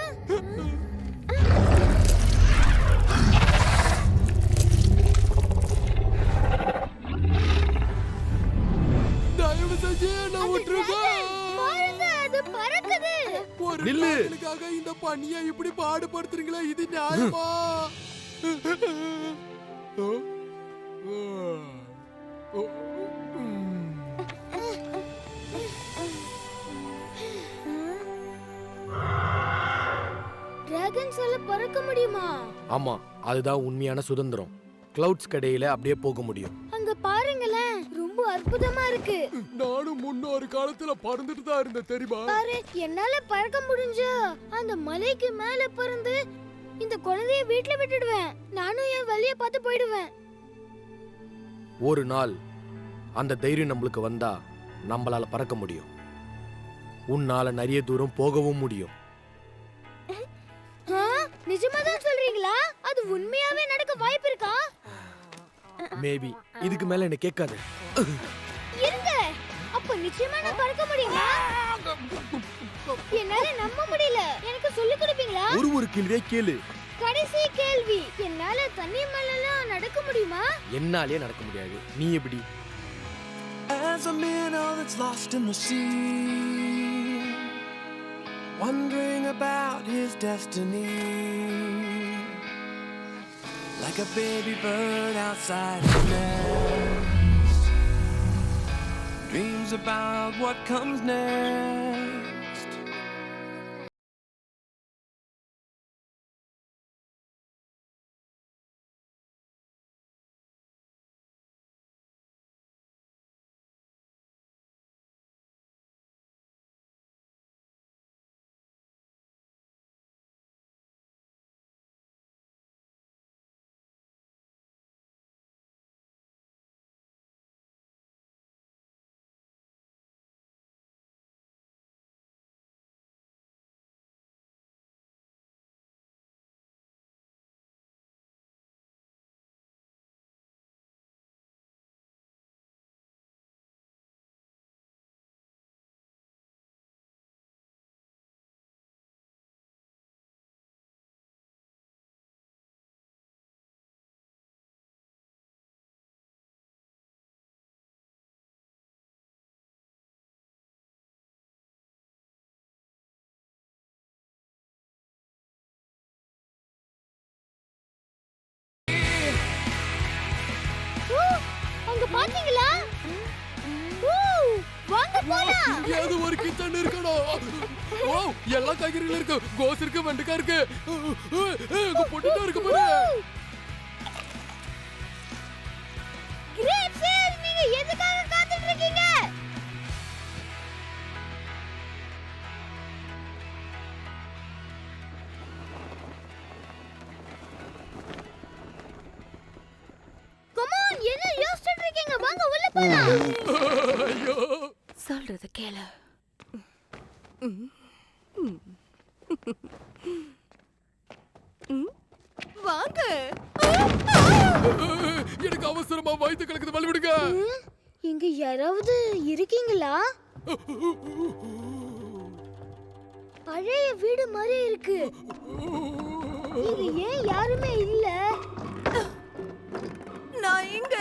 தயவு செஞ்சு என்ன விட்டுருங்க. பாருங்க, அது பறக்குது. ஒரு நில்லு. நாளுக்காக இந்த பண்ணியை இப்படி பாடுபடுத்துறீங்களா? இது நியாயமா? டிராகன் சொல்ல பறக்க முடியுமா? ஆமா, அதுதான் உண்மையான சுதந்திரம். கிளவுட்ஸ் கடையில அப்படியே போக முடியும். அங்க பாருங்களேன், ரொம்ப அற்புதமா இருக்கு. நானும் முன்னொரு காலத்துல பறந்துட்டு தான் இருந்தேன் தெரியுமா? பாரு, என்னால பறக்க முடிஞ்சா அந்த மலைக்கு மேல பறந்து இந்த குழந்தைய வீட்ல விட்டுடுவேன். நானும் என் வழிய பார்த்து போயிடுவேன். ஒரு நாள் அந்த தைரியம் நம்மளுக்கு வந்தா நம்மளால பறக்க முடியும். உன்னால நிறைய தூரம் போகவும் முடியும். நிஜமா தான் சொல்றீங்களா? அது உண்மையாவே நடக்க வாய்ப்பு இருக்கா? மேபி. இதுக்கு மேல என்ன கேட்காது. இருங்க, அப்ப நிச்சயமா நான் பறக்க முடியுமா? என்னால நம்ப முடியல. எனக்கு சொல்லி கொடுப்பீங்களா? ஒரு கேள்வியே கேளு. கடைசி கேள்வி, என்னால தண்ணி மேலலாம் நடக்க முடியுமா? என்னாலே நடக்க முடியாது. நீ எப்படி? As a minnow that's lost in the sea, wondering about his destiny, like a baby bird outside his nest, dreams about what comes next. பாத்தீங்களா? ஊ, வாங்க போலாம். இங்கேயாவது ஒரு கிச்சன் இருக்கணும். ஓ, எல்லா காய்கறிகளும் இருக்கு. கோஸ் இருக்கு, வெண்டைக்காய் இருக்கு. எங்க பொட்டுட்டா இருக்கு பாரு. கிரேட் சேல், நீங்க எதுக்காக காத்துட்டு இருக்கீங்க? Come on, என்ன யோசிச்சுட்டு இருக்கீங்க? வாங்க உள்ள போலாம். ஐயோ, சொல்றது கேளு. வாங்க. எனக்கு அவசரமா வயித்து கலக்குது, வழி விடுங்க. இங்க யாராவது இருக்கீங்களா? பழைய வீடு மாதிரி இருக்கு. இங்க ஏன் யாருமே இல்ல? நான் இங்க.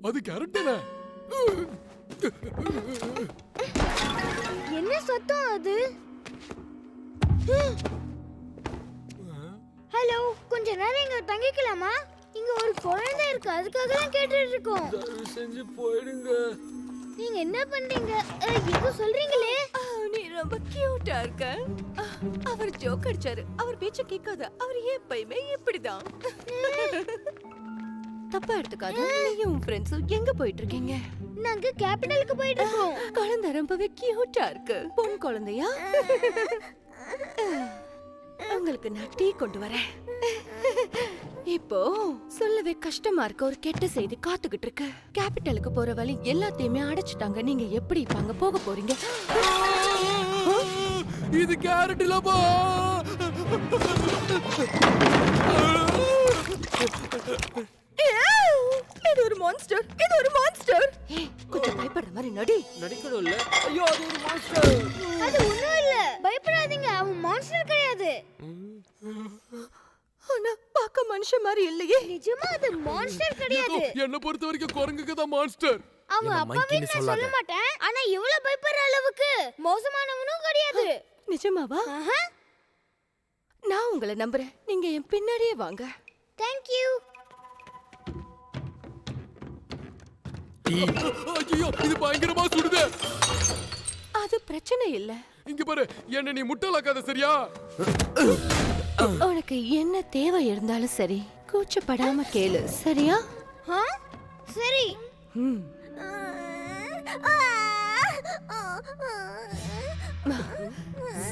அது கேரட் தானே? என்ன சத்தம் அது? ஹலோ, கொஞ்ச நேரம் இங்க தங்கிக்கலாமா? இங்க ஒரு குழந்தை இருக்கு, அதுக்காக தான் கேட்டுட்டு இருக்கோம். தயவு செஞ்சு போயிடுங்க. நீங்க என்ன பண்றீங்க? ஏதோ சொல்றீங்களே. நீ ரொம்ப கியூட்டா இருக்க. அவர் ஜோக் அடிச்சாரு. அவர் பேச்ச கேட்காத. அவர் எப்பயுமே இப்படிதான். தப்பா எடுத்துக்காத. நீயும் உன் ஃப்ரெண்ட்ஸும் எங்க போயிட்டு இருக்கீங்க? நாங்க கேபிட்டலுக்கு போயிட்டு இருக்கோம். குழந்தை ரொம்பவே கியூட்டா இருக்கு. பொன் குழந்தையா? உங்களுக்கு நான் டீ கொண்டு வரேன். இப்போ சொல்லவே கஷ்டமா இருக்க ஒரு கெட்ட செய்தி காத்துக்கிட்டு இருக்கு. கேபிட்டலுக்கு போற வழி எல்லாத்தையுமே அடைச்சிட்டாங்க. நீங்க எப்படி இப்ப அங்க போக போறீங்க? இது கேரட் இல்லப்பா. இது ஒரு மான்ஸ்டர். இது ஒரு மான்ஸ்டர். ஏய், கொஞ்சம் பயப்படுற மாதிரி நடி. நடிக்கணும்ல. ஐயோ, அது ஒரு மாஸ்டர். அது ஒண்ணும் இல்ல, பயப்படாதீங்க. அவன் மான்ஸ்டர் கிடையாது. ஆனா பார்க்க மனுஷன் மாதிரி இல்லையே. நிஜமா அது மான்ஸ்டர் கிடையாது. என்ன பொறுத்த வரைக்கும் குரங்குக்கு தான் மான்ஸ்டர். அவன் என்ன அப்பாவே monkey-ன்னு நான் சொல்லாத. சொல்ல மாட்டேன். ஆனா இவ்வளவு பயப்படுற அளவுக்கு மோசமானவனும் கிடையாது. நிஜமாவா? ஆஹா. நான் உங்களை நம்புறேன். நீங்க என் பின்னாடியே வாங்க. Thank you. ஐயோ, இது பயங்கரமா சுடுது. அது பிரச்சனை இல்ல. இங்க பாரு, என்ன நீ முட்டலாக்காத, சரியா? உனக்கு என்ன தேவை இருந்தாலும் சரி, கூச்சப்படாம கேளு, சரியா? ஆ? சரி. ம்.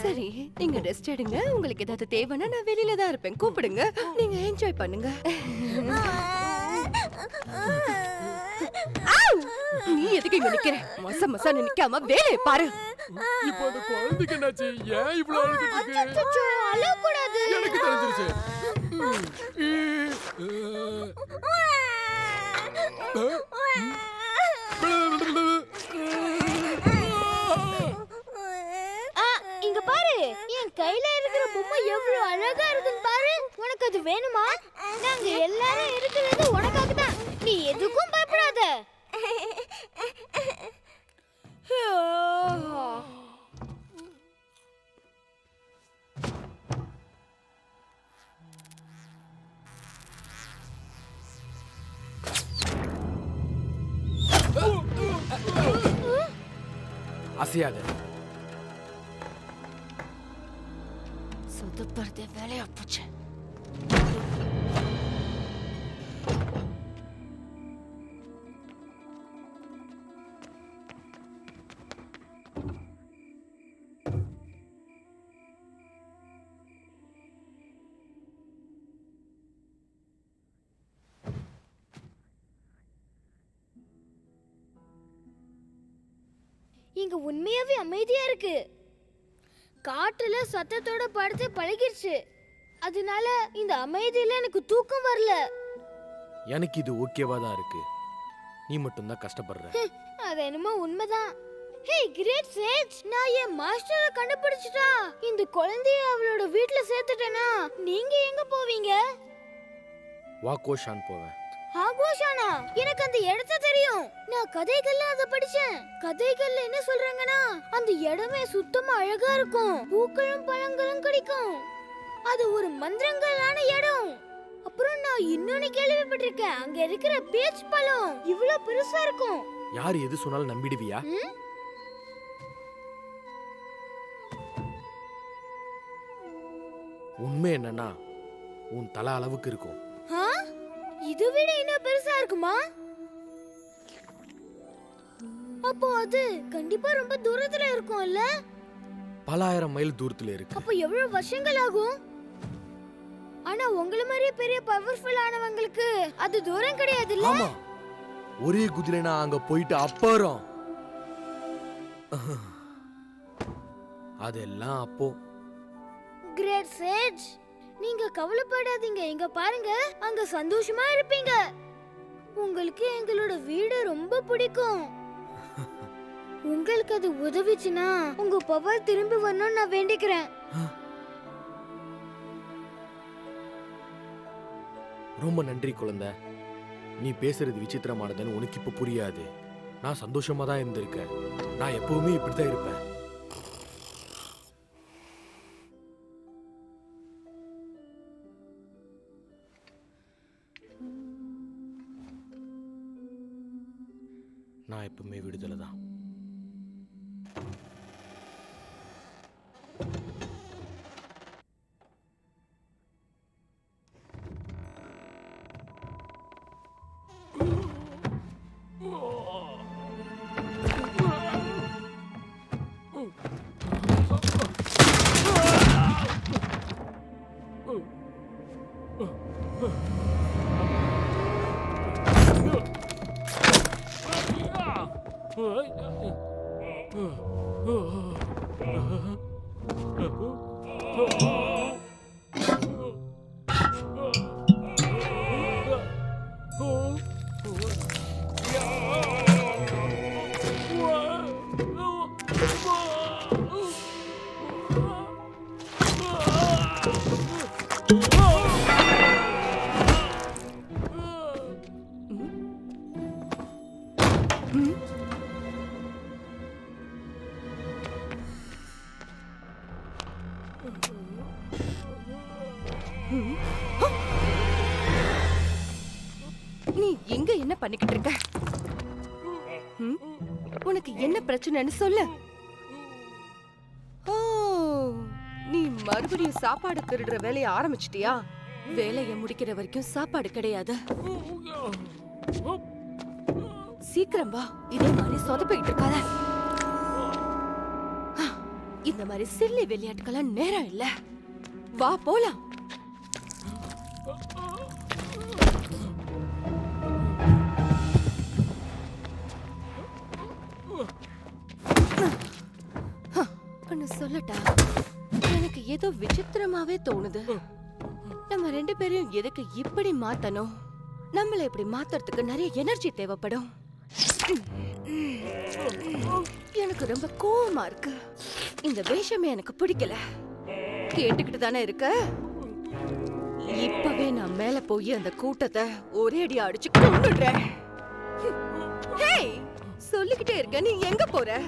சரி, நீங்க ரெஸ்ட் எடுங்க. உங்களுக்கு ஏதாவது தேவைன்னா நான் வெளியில தான் இருப்பேன். கூப்பிடுங்க. நீங்க என்ஜாய் பண்ணுங்க. நீ எதுக்கு இங்க நிக்கிற? மச நிக்காம வேலையை பாரு. இப்போ அந்த குழந்தைக்கு என்னாச்சு? ஏன் இவ்வளவு அழுதுட்டு இருக்கு? அச்சச்சோ, அழ கூடாது. எனக்கு தெரிஞ்சிருச்சு. இங்க பாரு, என் கையில இருக்கிற பொம்மை எவ்வளவு அழகா இருக்குன்னு பாரு. உனக்கு அது வேணுமா? நாங்க எல்லாரும் இருக்கிறது உனக்காக தான். நீ எதுக்கும் பயப்படாத. அசையாத. சொதப்படுறதே வேலையா போச்சு. இங்க உண்மையாவே அமைதியா இருக்கு. காட்டுல சத்தத்தோட படுத்து பழகிருச்சு. அதனால இந்த அமைதியில எனக்கு தூக்கம் வரல. எனக்கு இது ஓகேவா தான் இருக்கு. நீ மட்டும் தான் கஷ்டப்படுற. அது என்னமோ உண்மைதான். ஹே கிரேட் சேஜ், நான் என் மாஸ்டரை கண்டுபிடிச்சிட்டா. இந்த குழந்தைய அவளோட வீட்ல சேர்த்துட்டேனா நீங்க எங்க போவீங்க? வா கோஷான் போவேன். ஆகோஷானா எனக்கு அந்த இடத்த தெரியும். நான் கதைகள்ல அத படிச்சேன். கதைகள்ல என்ன சொல்றாங்கன்னா அந்த இடமே சுத்தமா அழகா இருக்கும். பூக்களும் பழங்களும் கிடைக்கும். அது ஒரு மந்திரங்களான இடம். அப்புறம் நான் இன்னொன்னு கேள்விப்பட்டிருக்கேன். அங்க இருக்கிற பீச் பழம் இவ்ளோ பெருசா இருக்கும். யார் எது சொன்னாலும் நம்பிடுவியா? உண்மை என்னன்னா உன் தலை அளவுக்கு இருக்கும். இது விட இன்னும் பெருசா இருக்குமா? அப்போ அது கண்டிப்பா ரொம்ப தூரத்துல இருக்கும்ல? பல ஆயிரம் மைல் தூரத்துல இருக்கு. அப்போ எவ்வளவு வருஷங்கள் ஆகும்? ஆனா உங்கள மாதிரியே பெரிய பவர்ஃபுல் ஆனவங்களுக்கு அது தூரம் கிடையாதுல்ல? ஆமா, ஒரே குதிரைனா அங்க போயிட்டு அப்புறம் அதெல்லாம் அப்போ. கிரேட் சேஜ், நீங்க கவலைப்படாதீங்க. இங்க பாருங்க, அங்க சந்தோஷமா இருப்பீங்க. உங்களுக்கு எங்களோட வீடு ரொம்ப பிடிக்கும். உங்களுக்கு அது உதவிச்சுனா உங்க பவர் திரும்பி வரணும்னு நான் வேண்டிக்கிறேன். ரொம்ப நன்றி குழந்தை. நீ பேசுறது விசித்திரமானதுன்னு உனக்கு இப்ப புரியாது. நான் சந்தோஷமா தான் இருந்திருக்கேன். நான் எப்பவுமே இப்படிதான் இருப்பேன். நான் எப்பவுமே விடுதலை தான். நீ எங்க என்ன பண்ணிக்கிட்டு இருக்க? உனக்கு என்ன பிரச்சனைன்னு சொல்லு. ஓ, நீ மறுபடியும் சாப்பாடு திருடுற வேலையை ஆரம்பிச்சிட்டியா? வேலையை முடிக்கிற வரைக்கும் சாப்பாடு கிடையாது. சீக்கிரம் வா, இதே மாதிரி சொதப்பிக்கிட்டு இருக்காத. இந்த மாதிரி சில்லி விளையாட்டுக்கெல்லாம் நேரம் இல்ல. வா போலாம். சொல்லட்டா, எனக்கு ஏதோ விசித்திரமாவே தோணுது. நம்ம ரெண்டு பேரையும் எதுக்கு இப்படி மாத்தணும்? நம்மள இப்படி மாத்துறதுக்கு நிறைய எனர்ஜி தேவைப்படும். எனக்கு ரொம்ப கோவமா இருக்கு. இந்த வேஷமே எனக்கு பிடிக்கல. கேட்டுக்கிட்டு தானே இருக்க? இப்பவே நான் மேல போய் அந்த கூட்டத்தை ஒரே அடியா அடிச்சு கொன்னுடுறேன். ஹேய், சொல்லிக்கிட்டே இருக்க, நீ எங்க போற?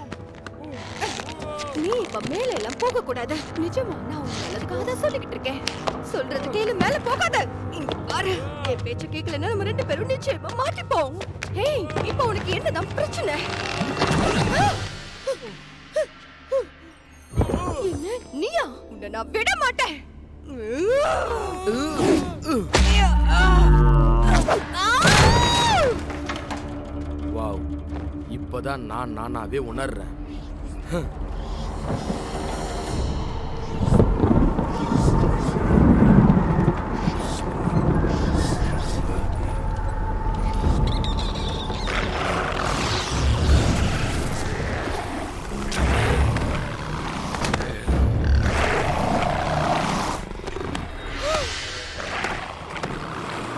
நீ இப்ப மேல எல்லாம் போக கூடாது. நிஜமா நான் உன் நல்லதுக்காக தான் சொல்லிக்கிட்டு இருக்கேன். சொல்றது கேளு, மேல போகாத. இங்க பாரு, என் பேச்ச கேட்கலன்னா நம்ம ரெண்டு பேரும் நிச்சயமா மாட்டிப்போம். ஹேய், இப்ப உனக்கு என்னதான் பிரச்சனை? என்ன நீயா? உன்னை நான் விட மாட்டேன். வாவ், இப்பதான் நான் நானாவே உணர்றேன்.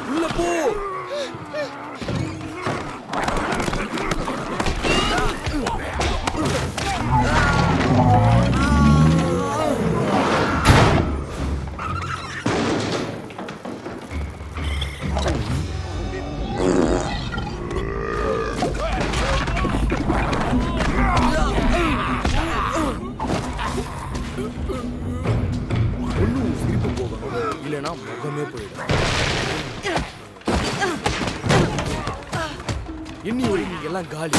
உள்ள போ. இல்லைன்னா முகமே போயிடும். இன்னி ஒரு நீங்க எல்லாம் காலி.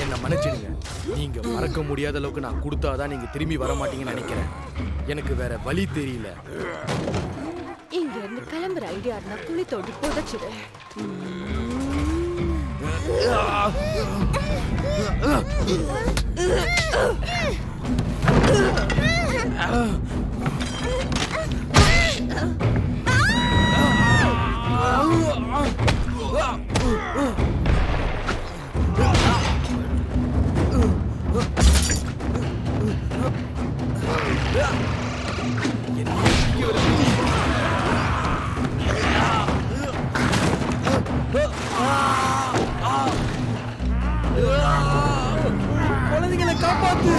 என்ன மன்னிச்சிடுங்க. நீங்க மறக்க முடியாத அளவுக்கு நான் கொடுத்தாதான் நீங்க திரும்பி வர மாட்டீங்கன்னு நினைக்கிறேன். எனக்கு வேற வழி தெரியல. இங்க இருந்து கிளம்புற ஐடியா இருந்தா குழி தோண்டி புதைச்சிடு. குழந்தைகளை காப்பாத்து.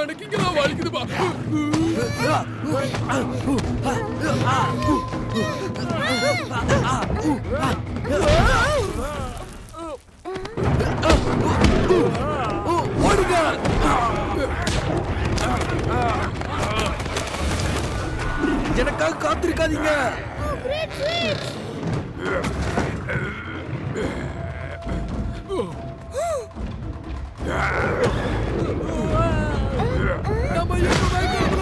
எனக்கு இங்கெல்லாம் வலிக்குதுப்பா. ஓடுங்க. எனக்காக காத்திருக்காதீங்க. நம்ம எப்ப வைக்கிறோம்?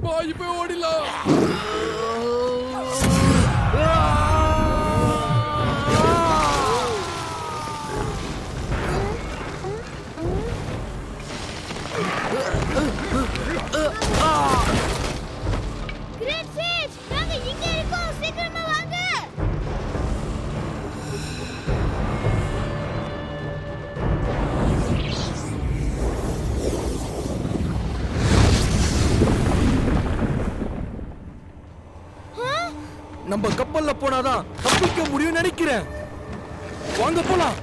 பாய் போய் ஓடிலாம். கிரேட் சேஜ், நாங்க இங்க இருக்கோம். சீக்கிரமா வாங்க. நம்ம கப்பல்ல போனாதான் தப்பிக்க முடியும் நினைக்கிறேன். வாங்க போலாம்.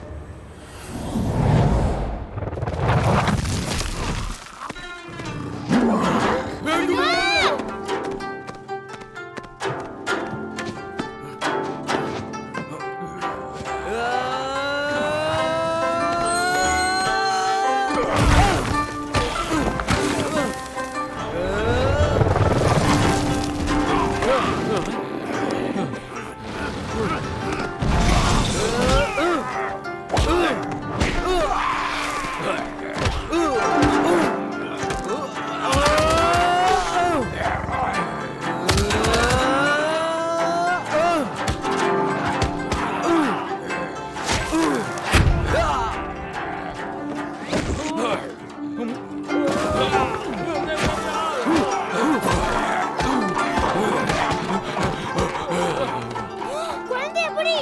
குழந்தை எப்படி?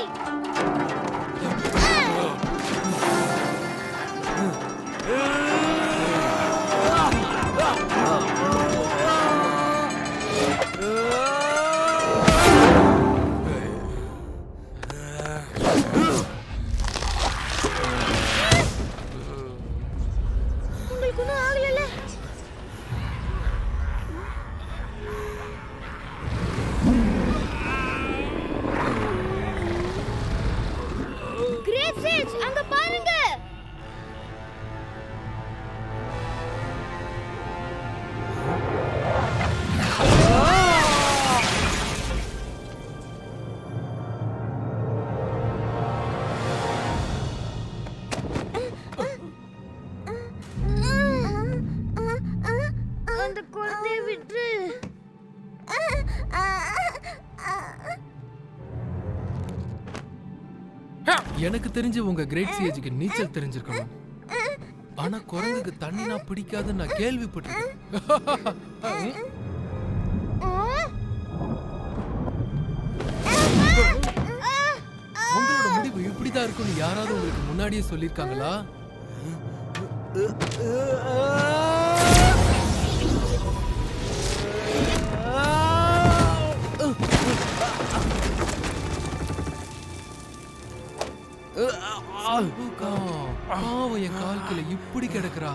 உங்களுக்கு ஒன்றும் ஆகலைல்ல? கிரேட் சேஜ், அங்க பாருங்க. அந்த குழந்தையை விட்டு. எனக்கு தெரிஞ்சு உங்க கிரேட் சிஏஜிக்கு நீச்சல் தெரிஞ்சிருக்கணும். ஆனா குரங்குக்கு தண்ணினா பிடிக்காதுன்னு நான் கேள்விப்பட்டிருக்கேன். உங்களோட முடிவு இப்படிதான் இருக்கும்னு யாராவது உங்களுக்கு முன்னாடியே சொல்லிருக்காங்களா? பாவம் என் கால்கில இப்படி கிடக்குறா.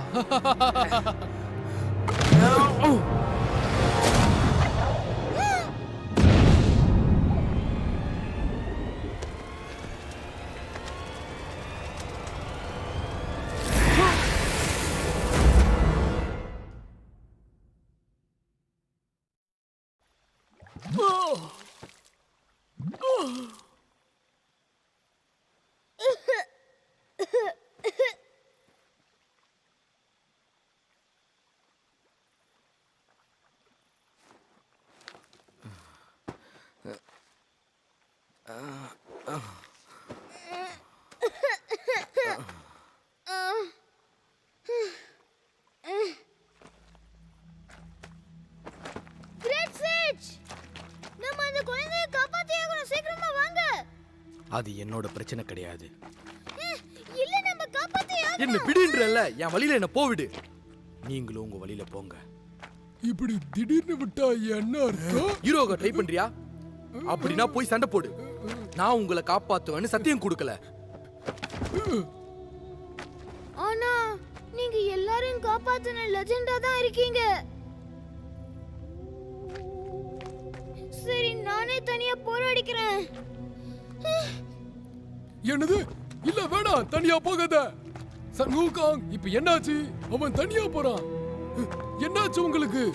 கிரேட் சேஜ், நம்ம அந்த குழந்தையை காப்பாத்தியாகணும். சீக்கிரமா வாங்க. அது என்னோட பிரச்சனை கிடையாது. இல்ல, நம்ம காப்பாத்தியாகணும். என்ன விடுன்றல, என் வழியில என்ன போவிடு. நீங்களும் உங்க வழியில போங்க. இப்படி திடீர்னு விட்டா என்ன அர்த்தம்? ஹீரோக ட்ரை பண்றியா? அப்படின்னா போய் சண்டை போடு. நான் உங்களை காப்பாத்துவேன்னு சத்தியம் கொடுக்கல. ஆனா நீங்க எல்லாரையும் காப்பாத்தின லெஜெண்டா தான் இருக்கீங்க. சரி, நானே தனியா போராடிக்கிறேன். என்னது? இல்ல வேணாம், தனியா போகாத. சன்ஹூகாங், இப்ப என்னாச்சு? அவன் தனியா போறான். என்னாச்சு உங்களுக்கு?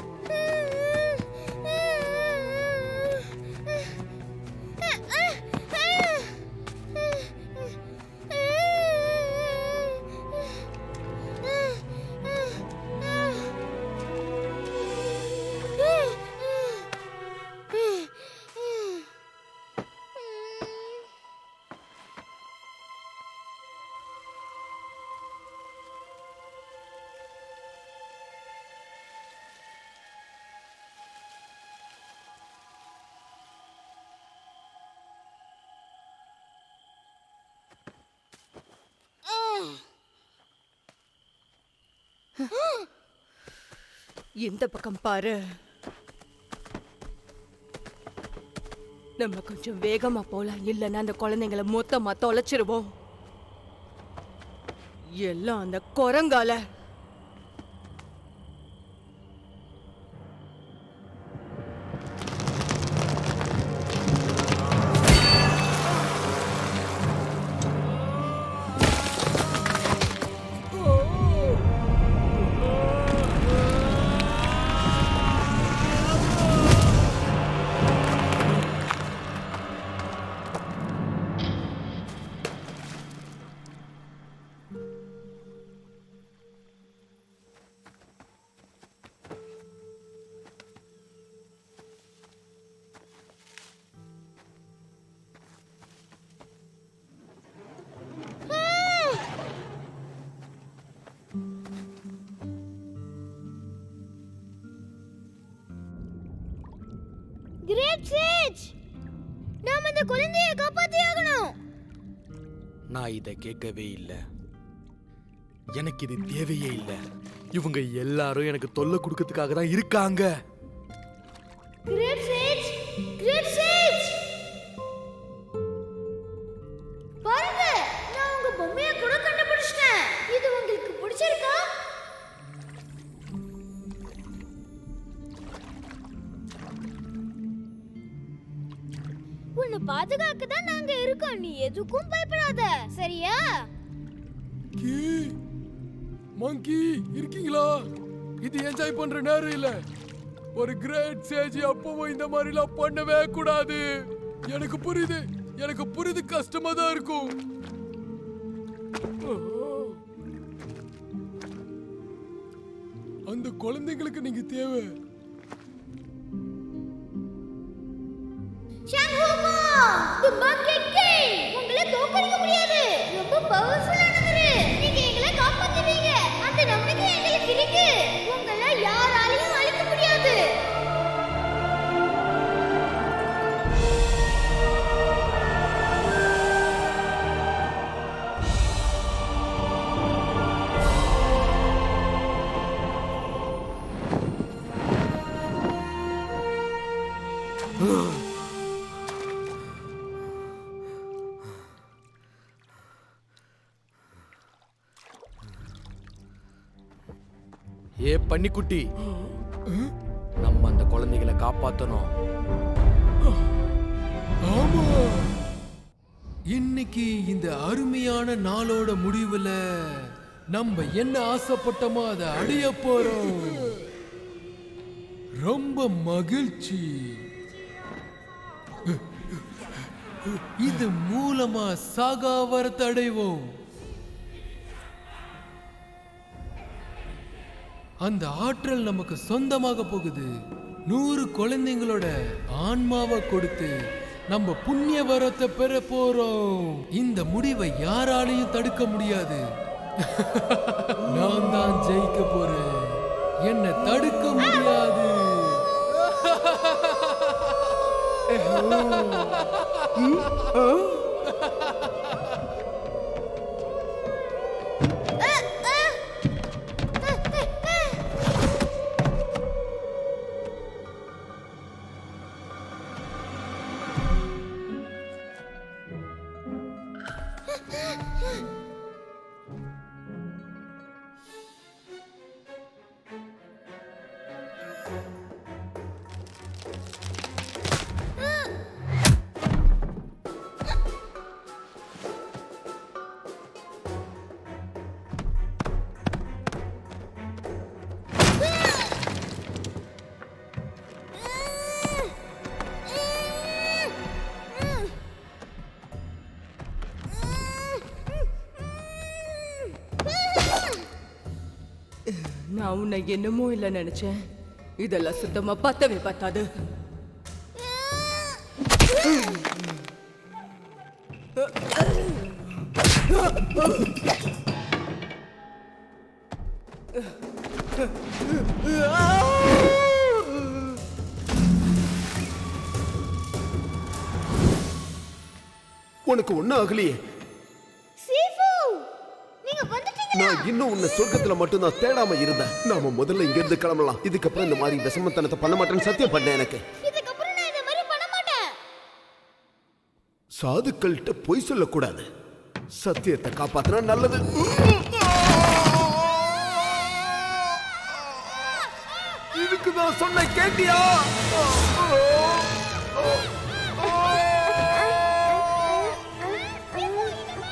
இந்த பக்கம் பாரு. நம்ம கொஞ்சம் வேகமா போலாம், இல்லைன்னா அந்த குழந்தைங்களை மொத்தமா தொலைச்சிருவோம். எல்லாம் அந்த குரங்கால. கிரேட் சேஜ், நாம அந்த குழந்தையை காப்பாத்தியாகணும். நான் இதை கேட்கவே இல்லை. எனக்கு இது தேவையே இல்லை. இவங்க எல்லாரும் எனக்கு தொல்லை கொடுக்கறதுக்காக தான் இருக்காங்க. கிரேட் சேஜ், கிரேட் சேஜ், பாருங்க, நான் உங்க பொம்மையை கூட கண்டுபிடிச்சிட்டேன். இது உங்களுக்கு பிடிச்சிருக்கா? உன்னை பாதுகாக்க தான் நாங்க இருக்கோம். நீ எதுக்கும் பயப்படாத, சரியா? கீ மங்கி, இருக்கீங்களா? இது என்ஜாய் பண்ற நேரம் இல்ல. ஒரு கிரேட் சேஜ் அப்பவும் இந்த மாதிரிலாம் பண்ணவே கூடாது. எனக்கு புரியுது, கஷ்டமா தான் இருக்கும். அந்த குழந்தைங்களுக்கு நீங்க தேவை. தி மங்கி கிங், உங்களை தோற்கடிக்க முடியாது. ரொம்ப பவர்ஃபுல்லானவரு. நீங்க எங்களை காப்பாத்துவீங்க. அந்த நம்பிக்கை எங்களுக்கு இருக்கு. உங்களை யாராலையும் அழிக்க முடியாது. ஏ பன்னிக்குட்டி, நம்ம அந்த குழந்தைகளை காப்பாத்தணும். ஆமா, இன்னைக்கு இந்த அருமையான நாளோட முடிவுல நம்ம என்ன ஆசைப்பட்டோமோ அதை அடைய போறோம். ரொம்ப மகிழ்ச்சி. இது மூலமா சாகாவரத்தை அடைவோம். அந்த ஆற்றல் நமக்கு சொந்தமாக போகுது. 100 குழந்தைங்களோட ஆன்மாவை கொடுத்து நம்ம புண்ணிய வரத்தை பெற போறோம். இந்த முடிவை யாராலையும் தடுக்க முடியாது. நான் தான் ஜெயிக்க போறேன். என்ன தடுக்க முடியாது. நான் உன்னை என்னமோ இல்ல நினைச்சேன். இதெல்லாம் சுத்தமா பத்தவே பத்தாது. உனக்கு ஒன்னும் ஆகலையே. சீஃபு, நீங்க வந்துட்டீங்களா? நான் இன்னும் உன்னை சொர்க்கத்துல மட்டும் தான் தேடாம இருந்தேன். நாம முதல்ல இங்க இருந்து கிளம்பலாம். இதுக்கப்புறம் இந்த மாதிரி விஷமத்தனத்தை பண்ண மாட்டேன்னு சத்தியம் பண்ணேன். எனக்கு இதுக்கப்புறம் நான் இந்த மாதிரி பண்ண மாட்டேன். சாதுக்கள்கிட்ட பொய் சொல்லக்கூடாது. சத்தியத்தை காப்பாத்தினா நல்லது. இதுக்கு நான் சொன்ன கேட்டியா?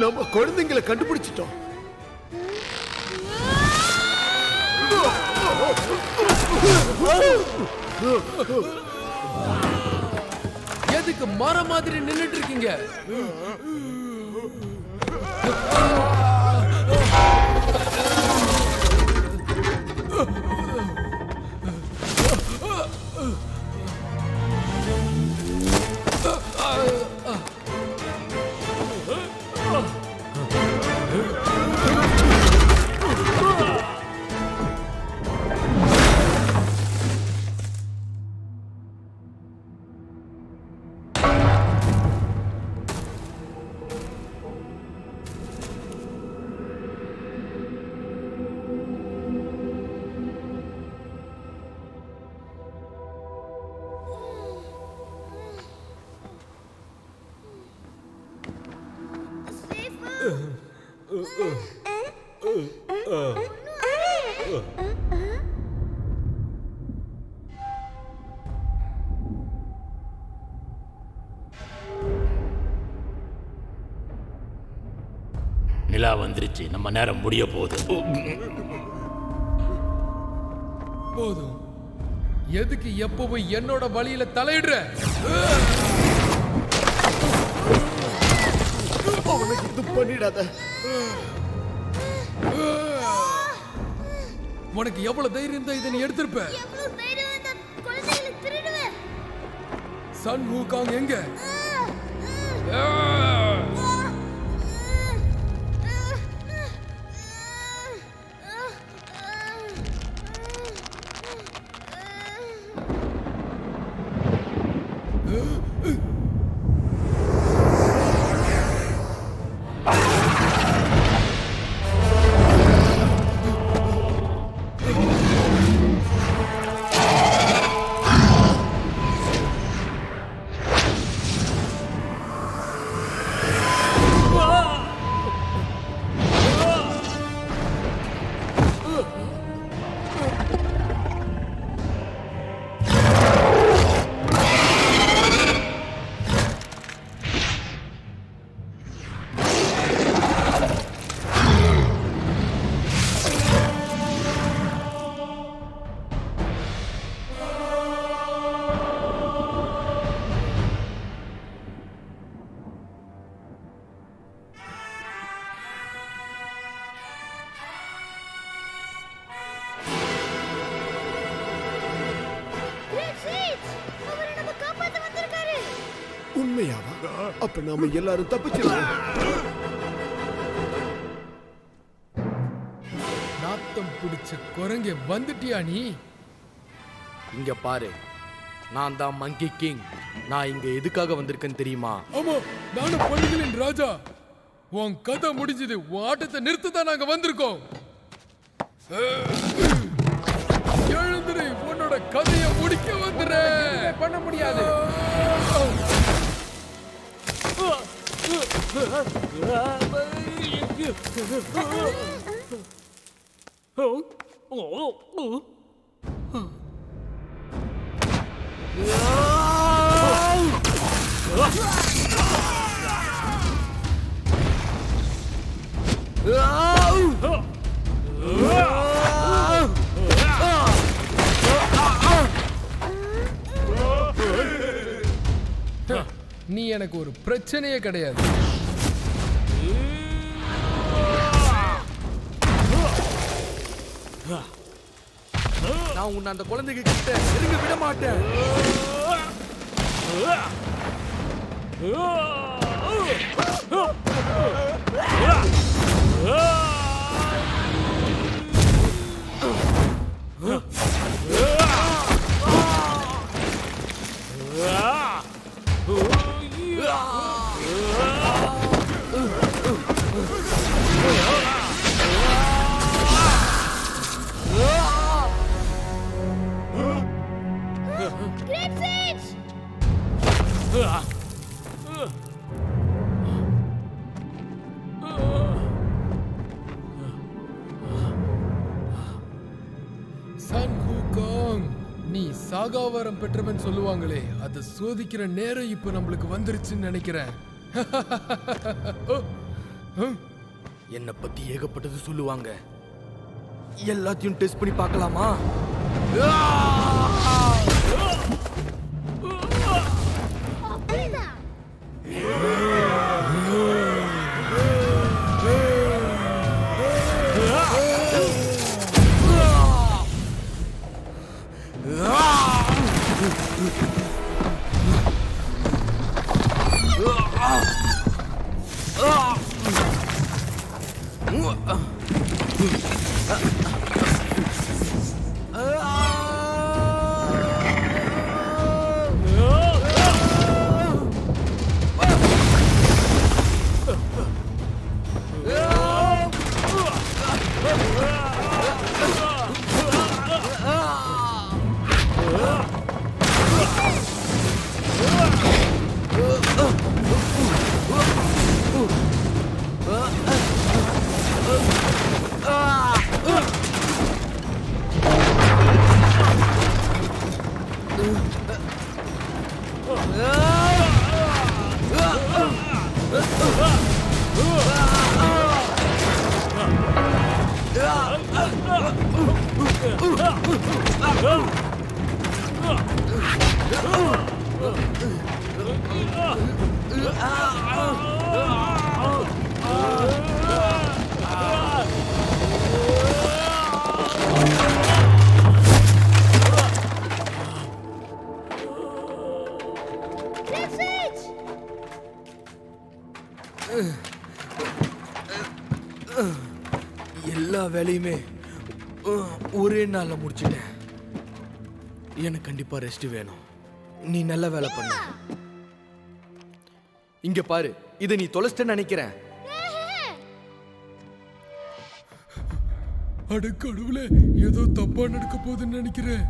நம்ம குழந்தைங்களை கண்டுபிடிச்சிட்டோம். எதுக்கு மரம் மாதிரி நின்னுட்டு இருக்கீங்க? நிலா வந்துருச்சு. நம்ம நேரம் முடிய போகுது. போதும். எதுக்கு எப்பவும் என்னோட வழியில தலையிடுற? அவனுக்கு இது பண்ணிடாத. உனக்கு எவ்வளவு தைரியம் தான் இதை நீ எடுத்திருப்ப? எவ்வளவு தைரியம் இந்த குழந்தைகளை திருடுவேன். சன் ஹூகாங் எங்க? உண்மையாவா? அப்ப நாம எல்லாரும் தப்பிச்சிடலாம். நாத்தம் பிடிச்ச குரங்க வந்துட்டியா நீ? இங்க பாரு, நான் தான் மங்கி கிங். நான் இங்க எதுக்காக வந்திருக்கேன்னு தெரியுமா? ஆமா, நானும் பள்ளிகளின் ராஜா. உன் கதை முடிஞ்சது. உன் ஆட்டத்தை நிறுத்ததான் நாங்க வந்திருக்கோம். எழுந்துரு, உன்னோட கதையை முடிக்க வந்துரு. பண்ண முடியாது. நீ எனக்கு ஒரு பிரச்சனையே கிடையாது. நான் உன்னை அந்த குழந்தைக்கு கிட்ட நெருங்க விட மாட்டேன். Great Sage! சன் ஹூகாங், நீ சாகாவரம் பெற்றவன் சொல்லுவாங்களே, அதை சோதிக்கிற நேரம் இப்ப நம்மளுக்கு வந்துருச்சுன்னு நினைக்கிறேன். என்னை பத்தி ஏகப்பட்டது சொல்லுவாங்க. எல்லாத்தையும் டெஸ்ட் பண்ணி பார்க்கலாமா? அப்படிதான். Great Sage! எல்லா வேலையுமே ஒரே நாள்ல முடிச்சிட்டேன். எனக்கு கண்டிப்பா ரெஸ்ட் வேணும். நீ நல்ல வேலை பண்ண. இங்க பாரு, இதை நீ தொலைச்சிட்டேன்னு நினைக்கிறேன். அட கடவுளே, ஏதோ தப்பா நடக்க போகுதுன்னு நினைக்கிறேன்.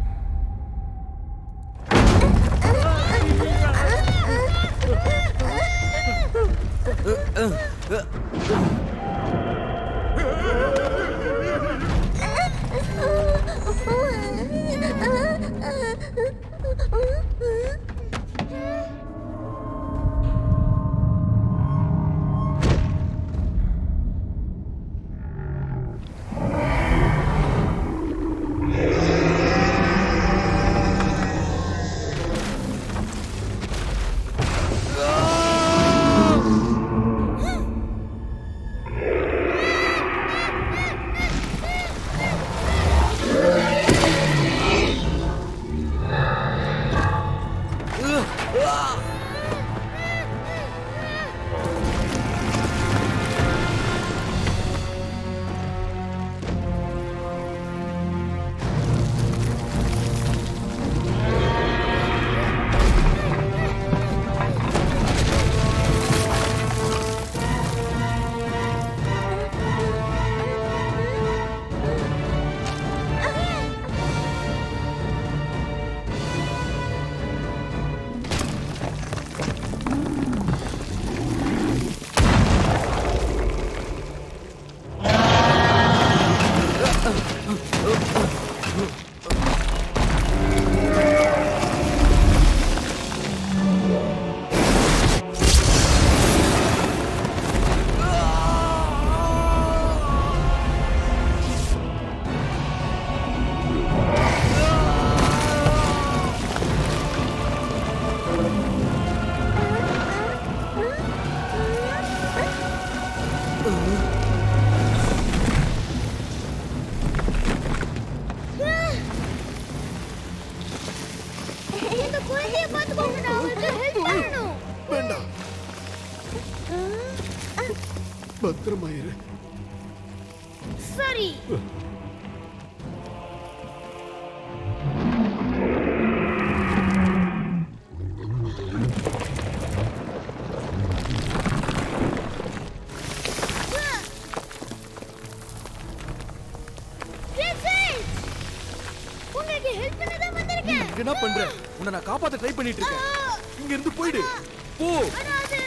பத்திரமாயிரு. சரி. உங்களுக்கு ஹெல்ப் பண்ண தான் வந்திருக்கேன். இங்க என்ன பண்ற? உன்னை நான் காப்பாத்த ட்ரை பண்ணிட்டு இருக்கேன். இங்க இருந்து போயிடு. போ. அடாது.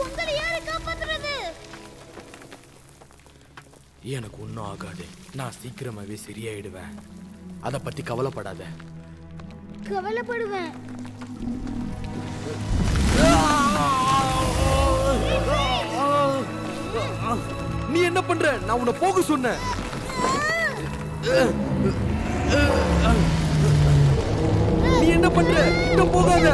உங்களை யாரு காப்பாத்துறது? எனக்கு ஒன்றும் ஆகாது. நான் சீக்கிரமாவே சரியாயிடுவேன். அதை பத்தி கவலைப்படாத. கவலைப்படுவேன். நீ என்ன பண்ற? நான் உன்னை போக சொன்னேன். நீ என்ன பண்ற? இங்க போகாத.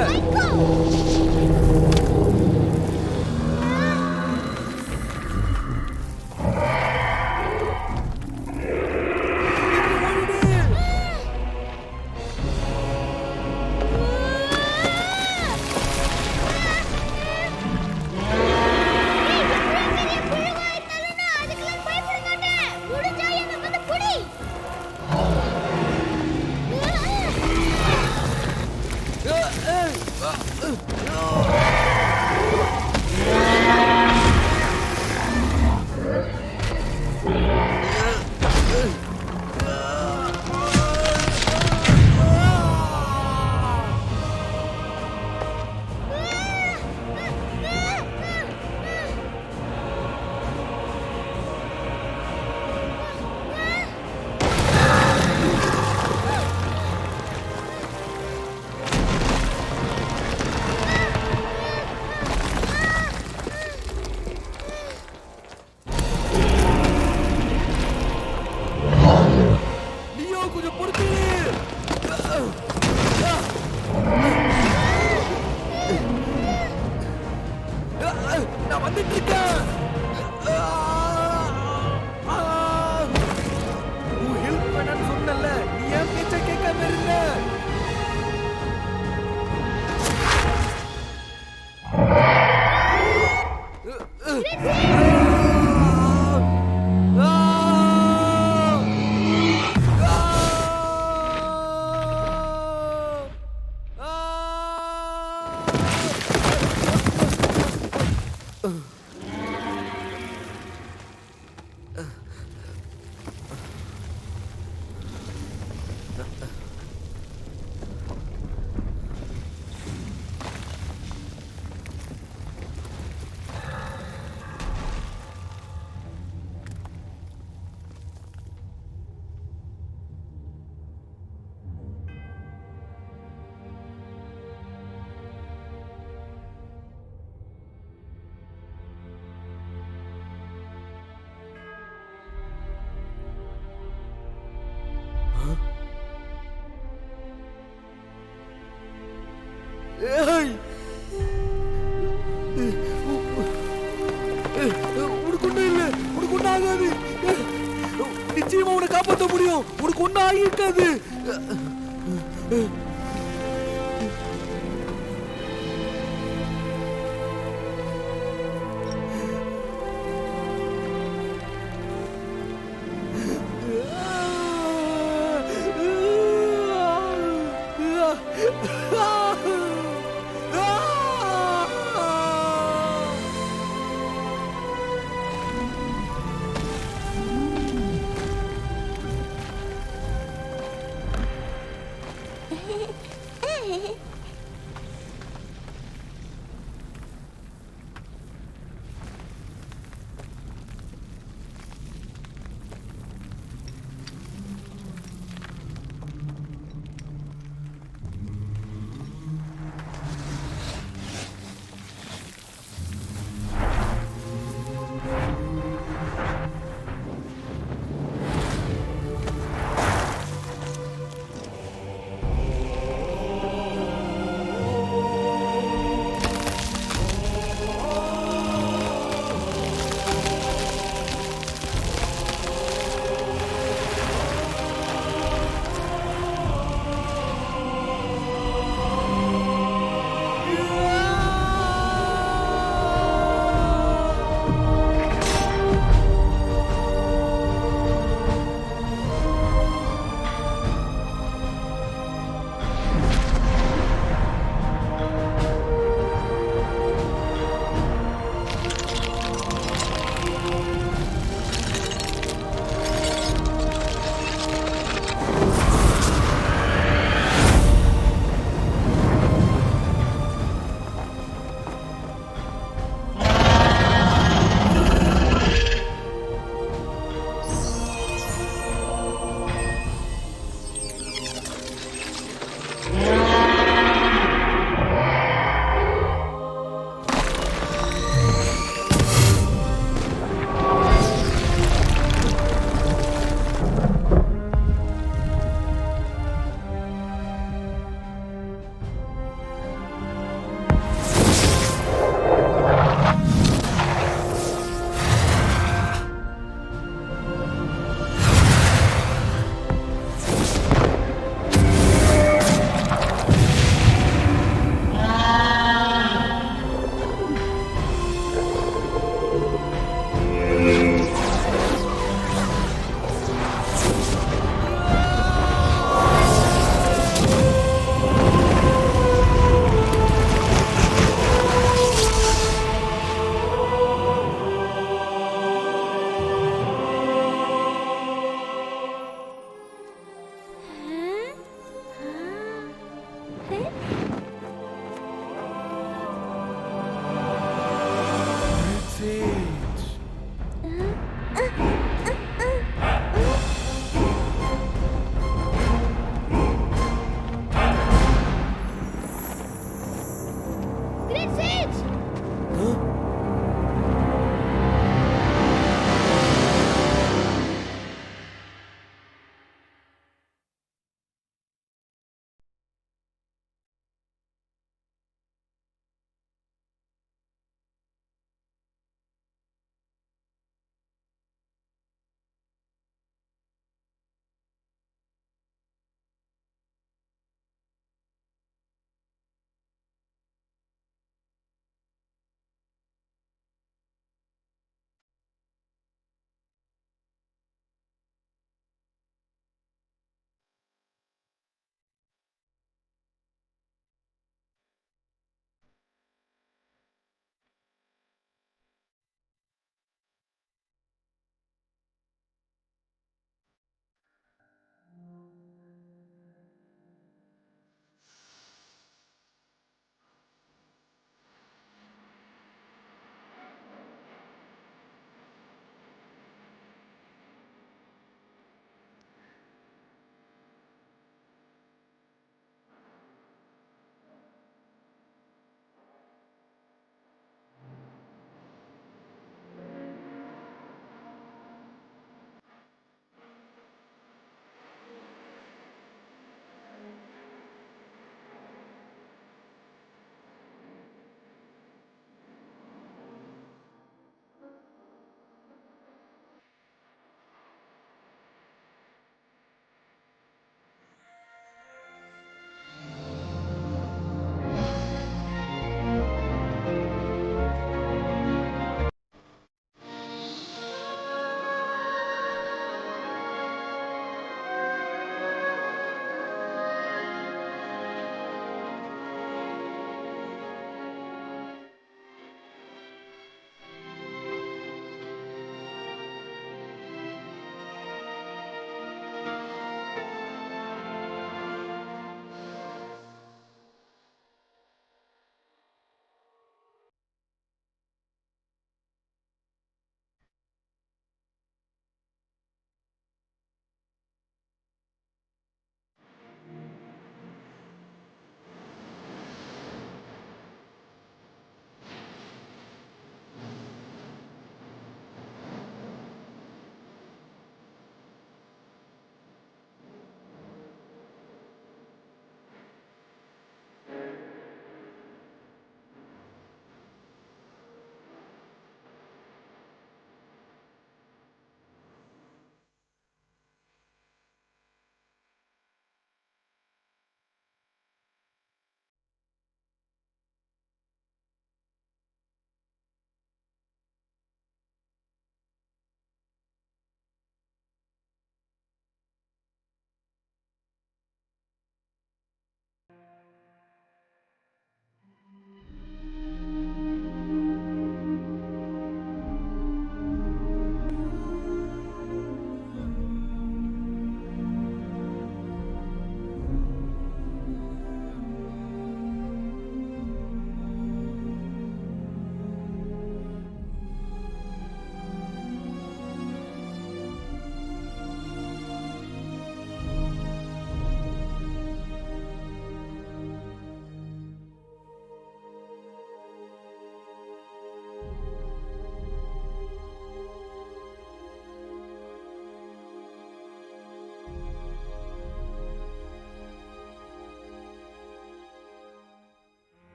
நான் வந்துட்டு இருக்கேன். உன் ஹெல்ப் வேணும்னு சொன்னல, நீ ஏன் பேச்ச கேட்காம இருந்த? உனக்கு ஒண்ணும் இல்ல, உனக்கு ஒண்ணும் ஆகாது. நிச்சயமா உன்னை காப்பாற்ற முடியும். உனக்கு ஒண்ணும் ஆகிருக்காது. சேஜ்